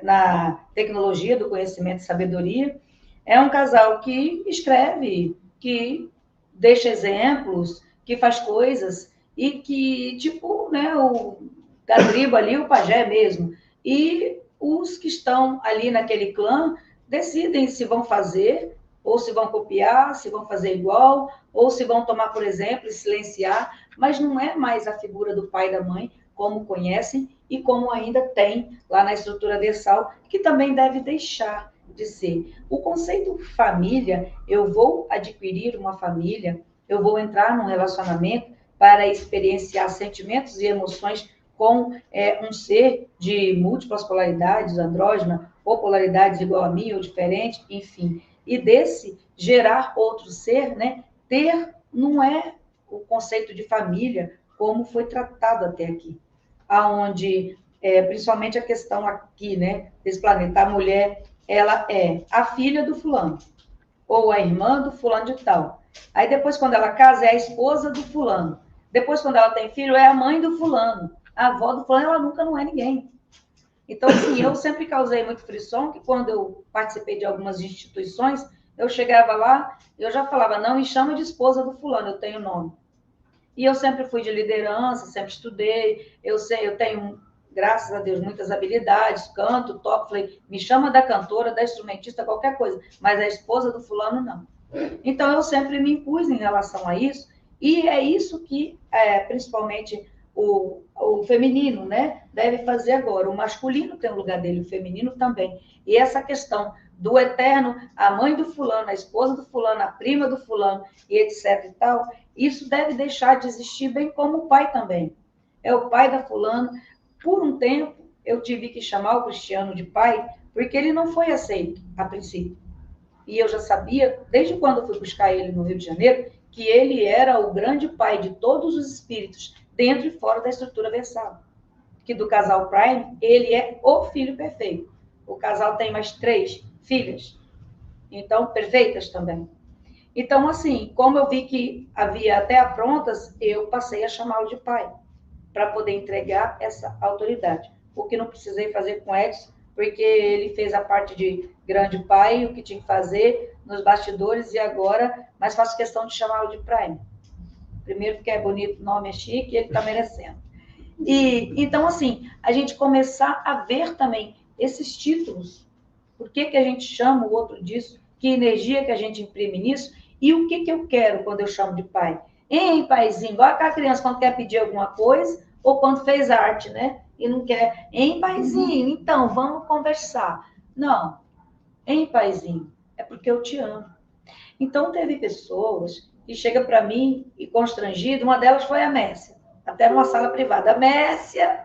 na tecnologia do conhecimento e sabedoria. É um casal que escreve, que deixa exemplos, que faz coisas e que, tipo, né, o da tribo ali, o pajé mesmo. E os que estão ali naquele clã decidem se vão fazer, ou se vão copiar, se vão fazer igual, ou se vão tomar, por exemplo, e silenciar, mas não é mais a figura do pai e da mãe, como conhecem e como ainda tem lá na estrutura versal, que também deve deixar de ser. O conceito família, eu vou adquirir uma família, eu vou entrar num relacionamento para experienciar sentimentos e emoções com um ser de múltiplas polaridades, andrógena, ou polaridades igual a mim ou diferente, enfim. E desse gerar outro ser, né? Ter não é o conceito de família como foi tratado até aqui, aonde principalmente a questão aqui, né? Desse planeta, a mulher, ela é a filha do fulano ou a irmã do fulano de tal. Aí depois, quando ela casa, é a esposa do fulano. Depois, quando ela tem filho, é a mãe do fulano. A avó do fulano, ela nunca não é ninguém. Então, assim, eu sempre causei muito frisson, que quando eu participei de algumas instituições, eu chegava lá, eu já falava, não me chama de esposa do fulano, eu tenho nome. E eu sempre fui de liderança, sempre estudei, eu tenho, graças a Deus, muitas habilidades, canto, toco, falei, me chama da cantora, da instrumentista, qualquer coisa, mas a esposa do fulano, não. Então, eu sempre me impus em relação a isso, e é isso que, principalmente, o feminino, né, deve fazer agora. O masculino tem o lugar dele, o feminino também. E essa questão do eterno, a mãe do fulano, a esposa do fulano, a prima do fulano, e etc e tal, isso deve deixar de existir, bem como o pai também. É o pai da fulana. Por um tempo, eu tive que chamar o Cristiano de pai, porque ele não foi aceito, a princípio. E eu já sabia, desde quando eu fui buscar ele no Rio de Janeiro, que ele era o grande pai de todos os espíritos, dentro e fora da estrutura versal. Que do casal Prime, ele é o filho perfeito. O casal tem mais 3 filhas, então, perfeitas também. Então, assim, como eu vi que havia até afrontas, eu passei a chamá-lo de pai, para poder entregar essa autoridade. O que não precisei fazer com Edson, porque ele fez a parte de grande pai, o que tinha que fazer nos bastidores, e agora, mas faço questão de chamá-lo de Prime. Primeiro porque é bonito, o nome é chique, e ele está merecendo. E, então, assim, a gente começar a ver também esses títulos, por que a gente chama o outro disso, que energia que a gente imprime nisso, e o que eu quero quando eu chamo de pai. Hein, paizinho, igual aquela criança quando quer pedir alguma coisa, ou quando fez arte, né? E não quer, hein, paizinho, então, vamos conversar. Não, hein, paizinho, é porque eu te amo. Então, teve pessoas que chegam para mim e constrangidas, uma delas foi a Messia, até numa sala privada. A Messia,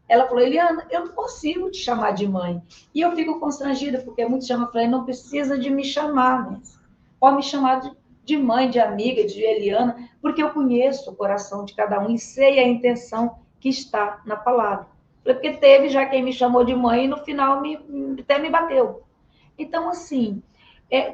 ela falou, Eliana, eu não consigo te chamar de mãe. E eu fico constrangida, porque muitos chamam, eu falei, não precisa de me chamar, Messia. Pode me chamar de mãe, de amiga, de Eliana, porque eu conheço o coração de cada um e sei a intenção que está na palavra. Porque teve já quem me chamou de mãe e no final até me bateu. Então, assim,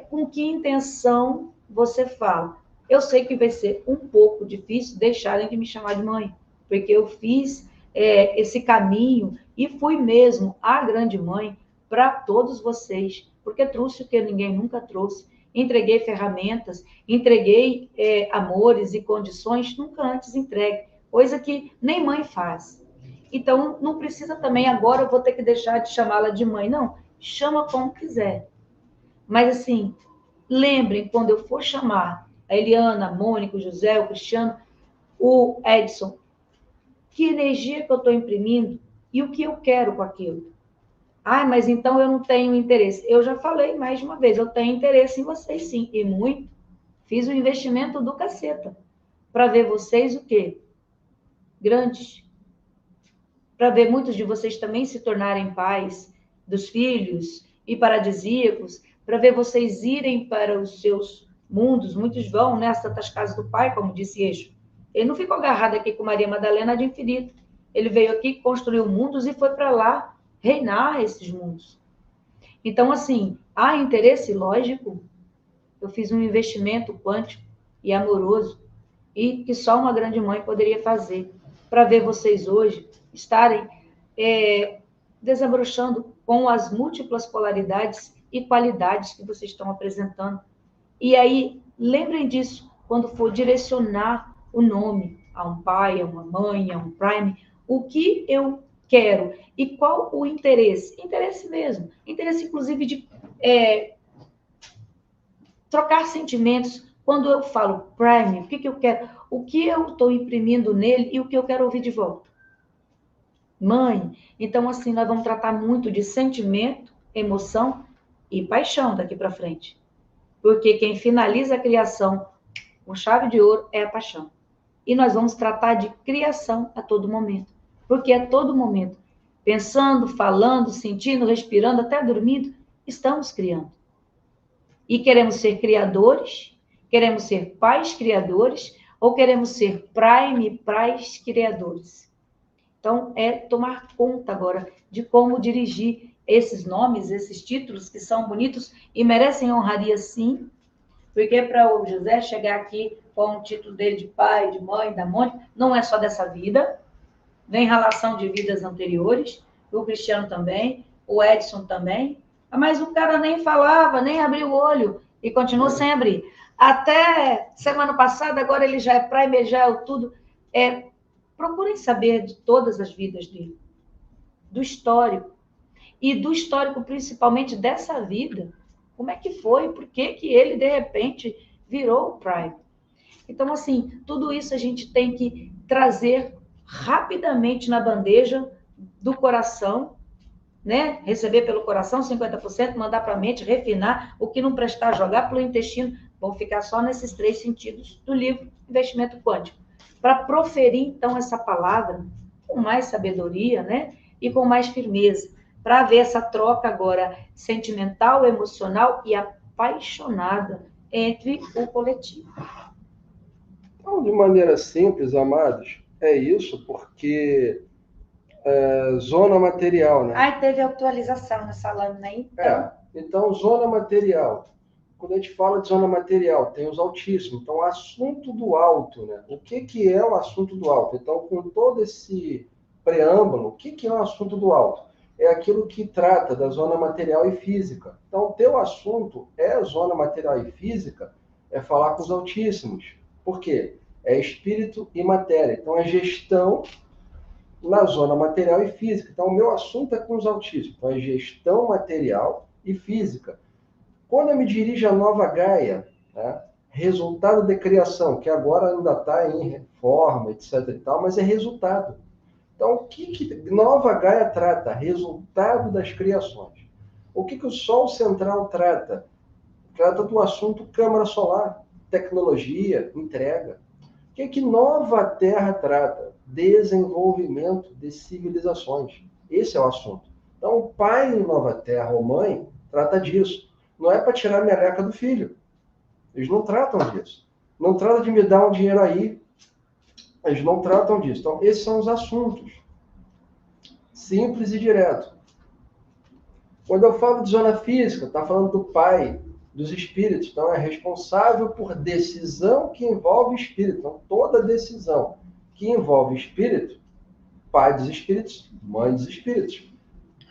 com que intenção você fala? Eu sei que vai ser um pouco difícil deixarem de me chamar de mãe, porque eu fiz esse caminho e fui mesmo a grande mãe para todos vocês, porque trouxe o que ninguém nunca trouxe. Entreguei ferramentas, entreguei amores e condições nunca antes entregue, coisa que nem mãe faz. Então, não precisa também agora eu vou ter que deixar de chamá-la de mãe, não. Chama como quiser. Mas, assim, lembrem, quando eu for chamar a Eliana, a Mônica, o José, o Cristiano, o Edson, que energia que eu estou imprimindo e o que eu quero com aquilo. Ah, mas então eu não tenho interesse. Eu já falei mais de uma vez, eu tenho interesse em vocês sim, e muito. Fiz um investimento do caceta para ver vocês o quê? Grandes. Para ver muitos de vocês também se tornarem pais dos filhos e paradisíacos, para ver vocês irem para os seus mundos. Muitos vão nessas tantas casas do Pai, como disse Eixo. Ele não ficou agarrado aqui com Maria Madalena de infinito. Ele veio aqui, construiu mundos e foi para lá reinar esses mundos. Então, assim, há interesse lógico. Eu fiz um investimento quântico e amoroso e que só uma grande mãe poderia fazer para ver vocês hoje estarem desabrochando com as múltiplas polaridades e qualidades que vocês estão apresentando. E aí, lembrem disso quando for direcionar o nome a um pai, a uma mãe, a um prime, o que eu quero e qual o interesse. Interesse mesmo. Interesse, inclusive, de trocar sentimentos. Quando eu falo prime, o que eu quero? O que eu estou imprimindo nele e o que eu quero ouvir de volta. Mãe, então assim, nós vamos tratar muito de sentimento, emoção e paixão daqui para frente. Porque quem finaliza a criação com chave de ouro é a paixão. E nós vamos tratar de criação a todo momento. Porque a todo momento, pensando, falando, sentindo, respirando, até dormindo, estamos criando. E queremos ser criadores, queremos ser pais criadores, ou queremos ser prime pais criadores. Então, tomar conta agora de como dirigir esses nomes, esses títulos que são bonitos e merecem honraria, sim, porque para o José chegar aqui com o título dele de pai, de mãe, da Mônica, não é só dessa vida, vem relação de vidas anteriores, o Cristiano também, o Edson também, mas o cara nem falava, nem abriu o olho e continuou sem abrir. Até semana passada, agora ele já é prime, já é o tudo. Procurem saber de todas as vidas dele, do histórico, e do histórico principalmente dessa vida. Como é que foi? Por que que ele, de repente, virou o Prime? Então, assim, tudo isso a gente tem que trazer rapidamente na bandeja do coração, né? Receber pelo coração 50%, mandar para a mente, refinar, o que não prestar, jogar pelo intestino. Vão ficar só nesses 3 sentidos do livro Investimento Quântico. Para proferir, então, essa palavra com mais sabedoria, né? E com mais firmeza, para ver essa troca agora sentimental, emocional e apaixonada entre o coletivo. Então, de maneira simples, amados, é isso, porque zona material, né? Ai, teve atualização nessa lâmina aí. Então, zona material. Quando a gente fala de zona material, tem os altíssimos. Então, assunto do alto, né? O que é o assunto do alto? Então, com todo esse preâmbulo, o que é o assunto do alto? É aquilo que trata da zona material e física. Então, o teu assunto é zona material e física, é falar com os altíssimos. Por quê? É espírito e matéria. Então, é gestão na zona material e física. Então, o meu assunto é com os altíssimos. Então, é gestão material e física. Quando eu me dirijo à Nova Gaia, né, resultado de criação, que agora ainda está em reforma, etc. e tal, mas é resultado. Então, o que Nova Gaia trata? Resultado das criações. O que o Sol Central trata? Trata do assunto Câmara Solar, tecnologia, entrega. O que Nova Terra trata? Desenvolvimento de civilizações. Esse é o assunto. Então, o pai em Nova Terra ou mãe trata disso. Não é para tirar a meleca do filho. Eles não tratam disso. Não tratam de me dar um dinheiro aí. Eles não tratam disso. Então, esses são os assuntos. Simples e direto. Quando eu falo de zona física, está falando do Pai, dos espíritos. Então, é responsável por decisão que envolve espírito. Então, toda decisão que envolve espírito, Pai dos espíritos, Mãe dos espíritos.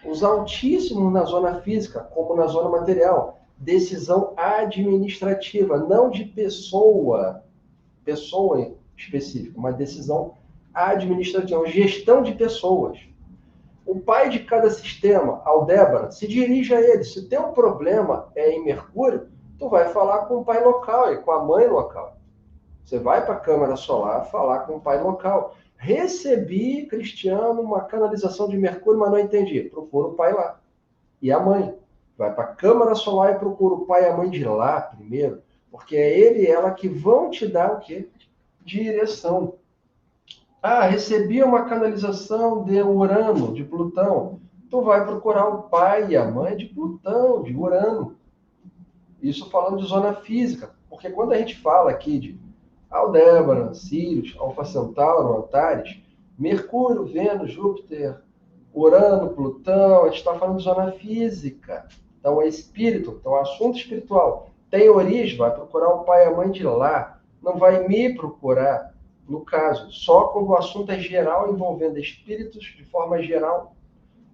Os altíssimos na zona física, como na zona material. Decisão administrativa, não de pessoa específica, uma decisão administrativa, gestão de pessoas. O pai de cada sistema, Aldébar, se dirige a ele. Se teu problema é em Mercúrio, tu vai falar com o pai local e com a mãe local. Você vai para a câmara solar falar com o pai local. Recebi, Cristiano, uma canalização de Mercúrio, mas não entendi. Procura o pai lá. E a mãe. Vai para a câmara solar e procura o pai e a mãe de lá primeiro, porque é ele e ela que vão te dar o quê? Direção. Ah, recebi uma canalização de Urano, de Plutão. Tu vai procurar o pai e a mãe de Plutão, de Urano. Isso falando de zona física, porque quando a gente fala aqui de Aldébaran, Sirius, Alfa Centauro, Antares, Mercúrio, Vênus, Júpiter, Urano, Plutão, a gente está falando de zona física. Então, é espírito, então, assunto espiritual. Tem origem, vai procurar o pai e a mãe de lá. Não vai me procurar, no caso, só quando o assunto é geral, envolvendo espíritos de forma geral.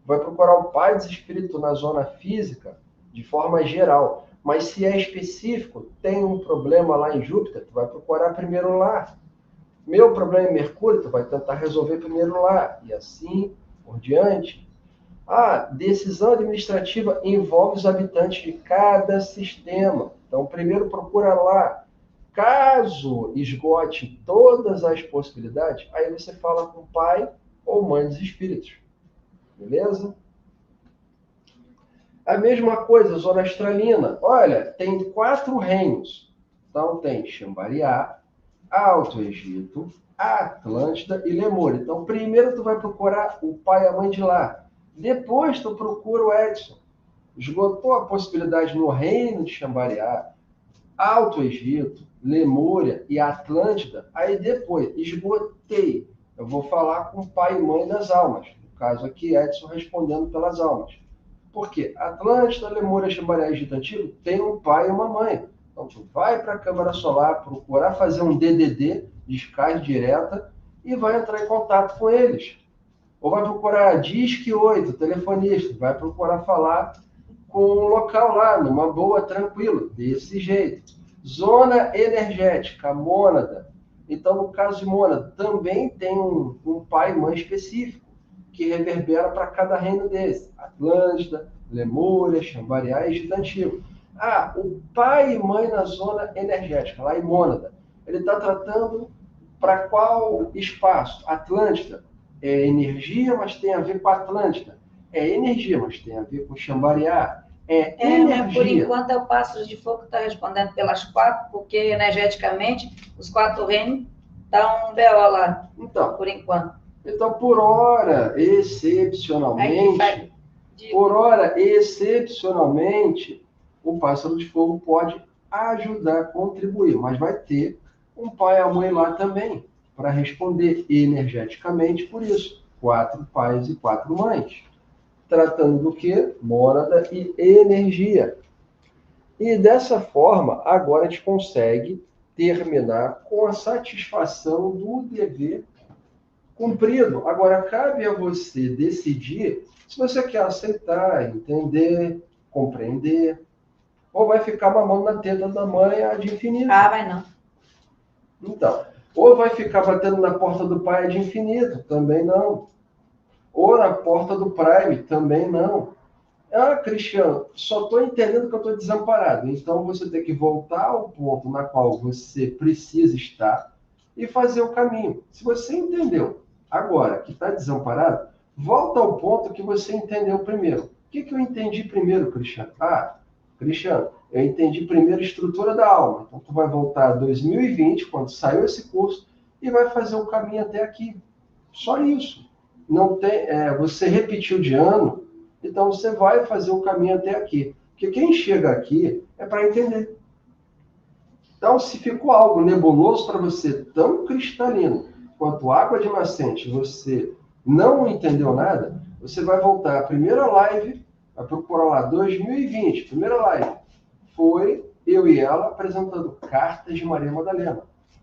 Vai procurar o pai dos espíritos na zona física, de forma geral. Mas se é específico, tem um problema lá em Júpiter, tu vai procurar primeiro lá. Meu problema em Mercúrio, tu vai tentar resolver primeiro lá. E assim por diante. A decisão administrativa envolve os habitantes de cada sistema. Então, primeiro procura lá. Caso esgote todas as possibilidades, aí você fala com o pai ou mãe dos espíritos. Beleza? A mesma coisa, zona astralina. Olha, tem 4 reinos. Então, tem Xambariá, Alto Egito, Atlântida e Lemúria. Então, primeiro tu vai procurar o pai e a mãe de lá. Depois tu procura o Edson. Esgotou a possibilidade no reino de Xambariá, Alto Egito, Lemúria e Atlântida. Aí depois, esgotei. Eu vou falar com o pai e mãe das almas. No caso aqui, Edson respondendo pelas almas. Por quê? Atlântida, Lemúria, Xambariá e Egito Antigo tem um pai e uma mãe. Então, tu vai para a câmara solar, procurar fazer um DDD, descarga direta, e vai entrar em contato com eles. Ou vai procurar Disque 8, telefonista, vai procurar falar com o local lá, numa boa, tranquilo, desse jeito. Zona energética, mônada. Então, no caso de mônada, também tem um pai e mãe específico, que reverbera para cada reino desse. Atlântida, Lemúria, Xambariá e Egito Antigo. Ah, o pai e mãe na zona energética, lá em mônada. Ele está tratando para qual espaço? Atlântida é energia, mas tem a ver com a Atlântida. É energia, mas tem a ver com Xambariá. É energia. Por enquanto é o Pássaro de Fogo que está respondendo pelas 4, porque energeticamente os 4 reinos estão um BO lá, Então, por enquanto. Então, por hora, excepcionalmente, o Pássaro de Fogo pode ajudar, contribuir, mas vai ter um pai e a mãe lá também, para responder energeticamente por isso. 4 pais e 4 mães. Tratando do quê? Mônada e energia. E dessa forma, agora a gente consegue terminar com a satisfação do dever cumprido. Agora, cabe a você decidir se você quer aceitar, entender, compreender, ou vai ficar mamando na teta da mãe ad infinito. Ah, vai não. Então, ou vai ficar batendo na porta do pai ad infinito, também não. Ou na porta do Prime, também não. Ah, Cristiano, só estou entendendo que eu estou desamparado. Então, você tem que voltar ao ponto na qual você precisa estar e fazer o caminho. Se você entendeu agora que está desamparado, volta ao ponto que você entendeu primeiro. O que eu entendi primeiro, Cristiano? Ah, Cristiano, eu entendi primeiro a estrutura da alma. Então, tu vai voltar a 2020, quando saiu esse curso, e vai fazer o caminho até aqui. Só isso. Não tem, você repetiu de ano, então você vai fazer o caminho até aqui. Porque quem chega aqui é para entender. Então, se ficou algo nebuloso para você, tão cristalino quanto água de nascente, você não entendeu nada, você vai voltar à primeira live, vai procurar lá, 2020, primeira live. Foi eu e ela apresentando Cartas de Maria Madalena,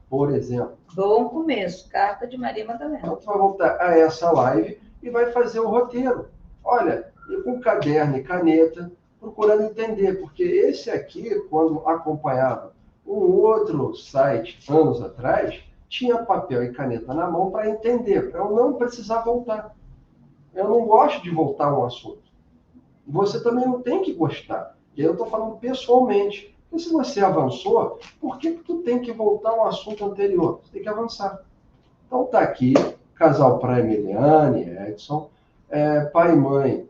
por exemplo. Bom começo, Carta de Maria Madalena. Então, tu vai voltar a essa live e vai fazer o roteiro. Olha, e com caderno e caneta, procurando entender, porque esse aqui, quando acompanhava um outro site, anos atrás, tinha papel e caneta na mão para entender, para eu não precisar voltar. Eu não gosto de voltar a um assunto. Você também não tem que gostar. E aí eu estou falando pessoalmente. Porque se você avançou, por que tu tem que voltar a um assunto anterior? Você tem que avançar. Então tá aqui, casal Prime Eliane e Edson, pai e mãe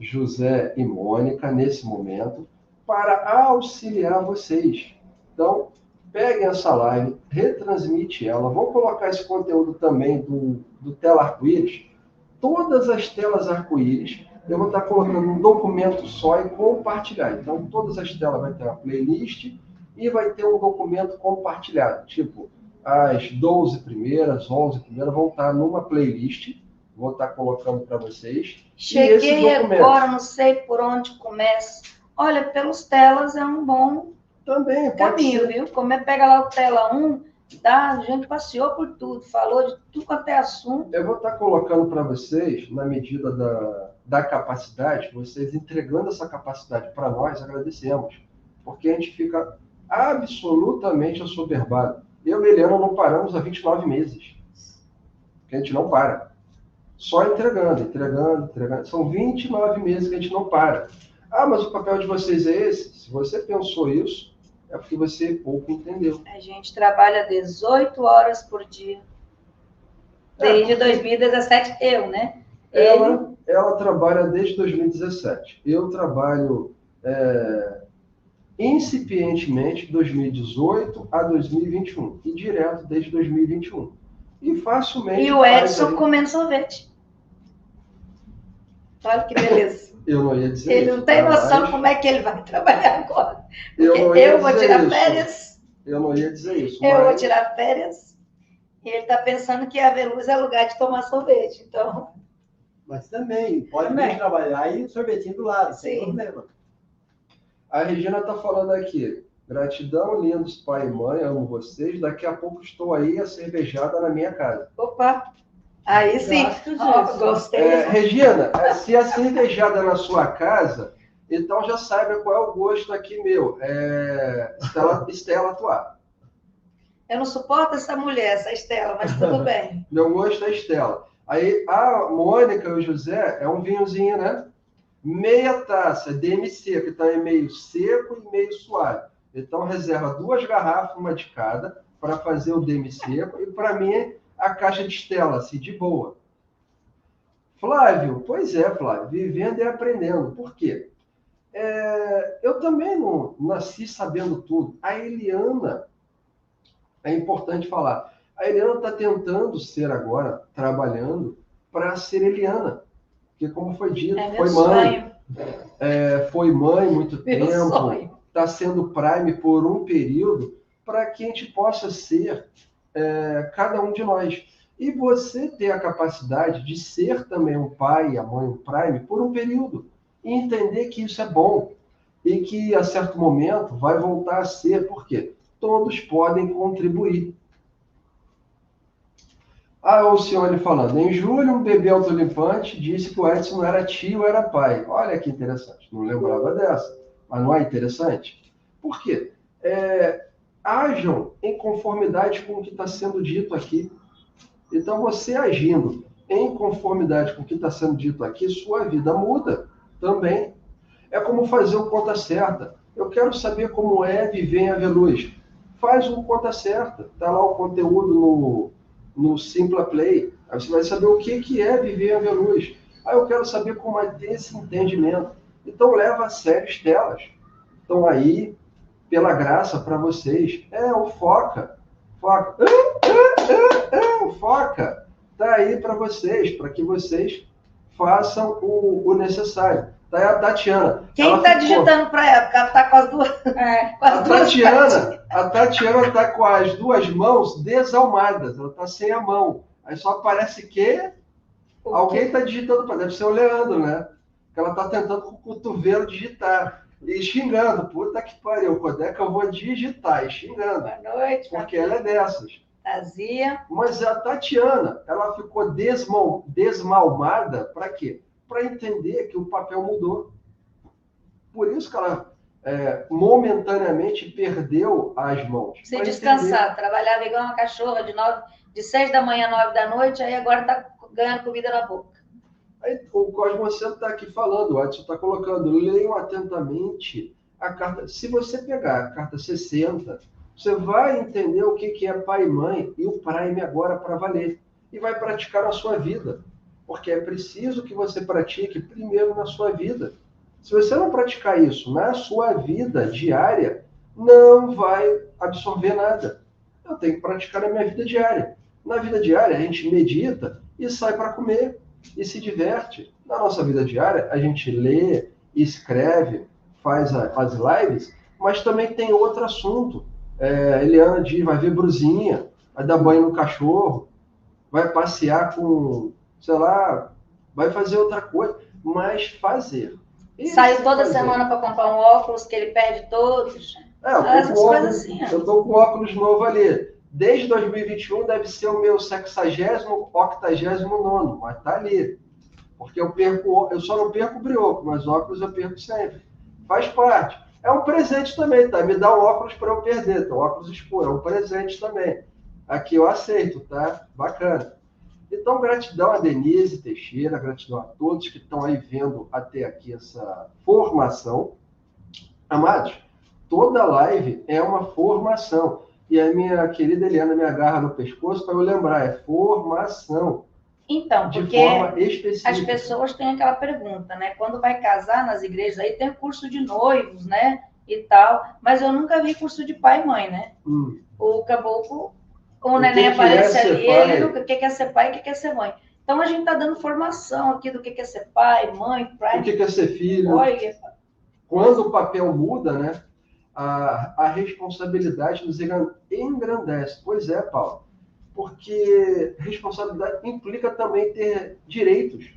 José e Mônica, nesse momento, para auxiliar vocês. Então, peguem essa live, retransmite ela, vou colocar esse conteúdo também do Tela Arco-Íris, todas as telas arco-íris, eu vou estar colocando um documento só e compartilhar. Então, todas as telas vai ter uma playlist e vai ter um documento compartilhado. Tipo, as 12 primeiras, 11 primeiras vão estar numa playlist. Vou estar colocando para vocês. Cheguei agora, não sei por onde começa. Olha, pelos telas é um bom também caminho, viu? Pega lá o tela 1, a gente passeou por tudo, falou de tudo quanto é assunto. Eu vou estar colocando para vocês, na medida da capacidade, vocês entregando essa capacidade para nós, agradecemos. Porque a gente fica absolutamente assoberbado. Eu e Eliana não paramos há 29 meses. Que a gente não para. Só entregando. São 29 meses que a gente não para. Ah, mas o papel de vocês é esse? Se você pensou isso, é porque você pouco entendeu. A gente trabalha 18 horas por dia. Desde 2017, eu, né? Ela trabalha desde 2017. Eu trabalho incipientemente de 2018 a 2021. E direto desde 2021. E facilmente... E o Edson comendo sorvete. Olha que beleza. Eu não ia dizer ele isso. Ele não tem noção como é que ele vai trabalhar agora. Eu vou tirar férias. Eu não ia dizer isso. Eu vou tirar férias. E ele está pensando que a Veluz é lugar de tomar sorvete. Então... Mas também, pode vir trabalhar e sorvetinho do lado, sem problema. A Regina está falando aqui. Gratidão, lindos pai e mãe, amo vocês. Daqui a pouco estou aí a cervejada na minha casa. Opa! Aí sim, gostei. Regina, se a cervejada na sua casa, então já saiba qual é o gosto aqui meu. Estela Atuar. Eu não suporto essa mulher, essa Estela, mas tudo bem. Meu gosto é Estela. Aí a Mônica e o José é um vinhozinho, né? Meia taça DMC, que está em meio seco e meio suave. Então, reserva 2 garrafas, uma de cada, para fazer o DMC. E para mim, a caixa de Estela, assim, de boa. Flávio, pois é, Flávio, vivendo e aprendendo. Por quê? Eu também não nasci sabendo tudo. A Eliana, é importante falar, a Eliana está tentando ser agora, trabalhando, para ser Eliana. Porque, como foi dito, foi mãe. Foi mãe muito tempo. Está sendo Prime por um período, para que a gente possa ser cada um de nós. E você ter a capacidade de ser também um pai e a mãe um Prime por um período. E entender que isso é bom. E que, a certo momento, vai voltar a ser. Por quê? Todos podem contribuir. Ah, o senhor falando. Em julho, um bebê autolimpante disse que o Edson não era tio, era pai. Olha que interessante. Não lembrava dessa. Mas não é interessante? Por quê? Ajam em conformidade com o que está sendo dito aqui. Então, você agindo em conformidade com o que está sendo dito aqui, sua vida muda também. É como fazer o conta certa. Eu quero saber como é viver em Aveluz. Faz um conta certa. Está lá o conteúdo no Simpla Play. Aí você vai saber o que é viver em Aveluz. Aí eu quero saber como é ter esse entendimento. Então, leva a sério as telas. Estão aí, pela graça, para vocês. O Foca. O Foca está aí para vocês, para que vocês façam o necessário. Tá aí a Tatiana. Quem Ela está ficou- digitando para ela? Porque ela está com as duas. Com as duas A Tatiana está com as duas mãos desalmadas, ela está sem a mão. Aí só parece que alguém está digitando para deve ser o Leandro, né? Que ela está tentando com o cotovelo digitar. E xingando, puta que pariu, quando é que eu vou digitar? E xingando, Boa noite, porque ela é dessas. Fantasia. Mas a Tatiana, ela ficou desmalmada para quê? Para entender que o papel mudou. Por isso que ela momentaneamente perdeu as mãos. Se Pra descansar, trabalhava igual uma cachorra de 6 da manhã, 9 da noite, aí agora está ganhando comida na boca. Aí, o Cosmocentro está aqui falando, o Edson está colocando, leiam atentamente a carta. Se você pegar a carta 60, você vai entender o que é pai e mãe e o Prime agora para valer. E vai praticar na sua vida. Porque é preciso que você pratique primeiro na sua vida. Se você não praticar isso na sua vida diária, não vai absorver nada. Eu tenho que praticar na minha vida diária. Na vida diária, a gente medita e sai para comer e se diverte. Na nossa vida diária, a gente lê, escreve, faz as lives, mas também tem outro assunto. Eliana diz, vai ver brusinha, vai dar banho no cachorro, vai passear com, sei lá, vai fazer outra coisa, mas fazer. Saiu toda semana para comprar um óculos que ele perde todos. Essas coisas assim. Eu estou com óculos novo ali. Desde 2021 deve ser o meu 60º, 89º, mas tá ali. Porque eu só não perco o brioco, mas óculos eu perco sempre. Faz parte. É um presente também, tá? Me dá um óculos para eu perder, tá? Um óculos escuro, é um presente também. Aqui eu aceito, tá? Bacana. Então, gratidão a Denise Teixeira, gratidão a todos que estão aí vendo até aqui essa formação. Amados, toda live é uma formação. E a minha querida Eliana me agarra no pescoço para eu lembrar, é formação. Então, de porque forma específica. as pessoas têm aquela pergunta, né? Quando vai casar nas igrejas, aí tem curso de noivos, né? E tal. Mas eu nunca vi curso de pai e mãe, né? O caboclo, o neném aparece ali, ele nunca quer ser pai e quer ser mãe. Então a gente está dando formação aqui do que é ser pai, mãe, o que é ser filho. Olha. Quando o papel muda, né? A responsabilidade nos engrandece. Pois é, Paulo. Porque responsabilidade implica também ter direitos.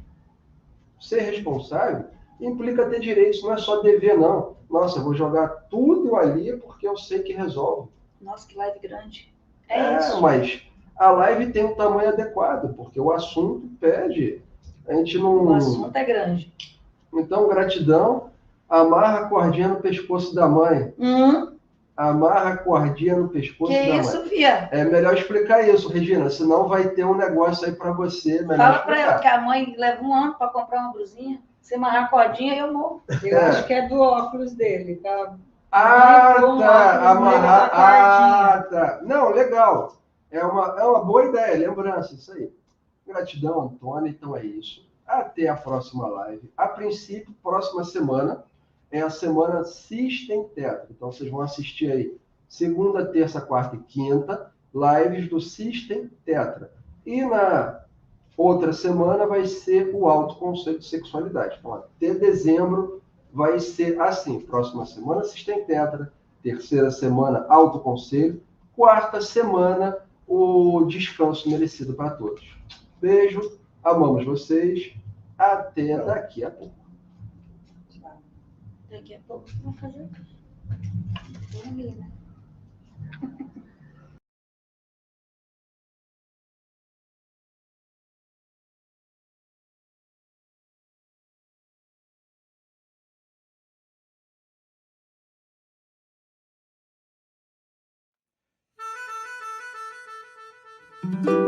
Ser responsável implica ter direitos, não é só dever, não. Nossa, eu vou jogar tudo ali porque eu sei que resolve. Nossa, que live grande. É isso. Mas a live tem um tamanho adequado, porque o assunto pede. A gente não... O assunto é grande. Então, gratidão. Amarra a cordinha no pescoço da mãe. Amarra a cordinha no pescoço da mãe. Que isso, Fia? É melhor explicar isso, Regina, senão vai ter um negócio aí para você. Fala para ela que a mãe leva 1 ano para comprar uma blusinha. Se amarrar a cordinha, eu morro. Eu acho que é do óculos dele, tá? Tá. Amarrar. Tá. Não, legal. É uma boa ideia, lembrança, isso aí. Gratidão, Antônio. Então é isso. Até a próxima live. A princípio, próxima semana é a semana System Tetra. Então vocês vão assistir aí segunda, terça, quarta e quinta, lives do System Tetra. E na outra semana vai ser o autoconceito de sexualidade. Então, até dezembro vai ser assim. Próxima semana, System Tetra. Terceira semana, autoconselho. Quarta semana, o descanso merecido para todos. Beijo, amamos vocês. Até daqui a pouco. Daqui a pouco vamos fazer o quê? Thank you.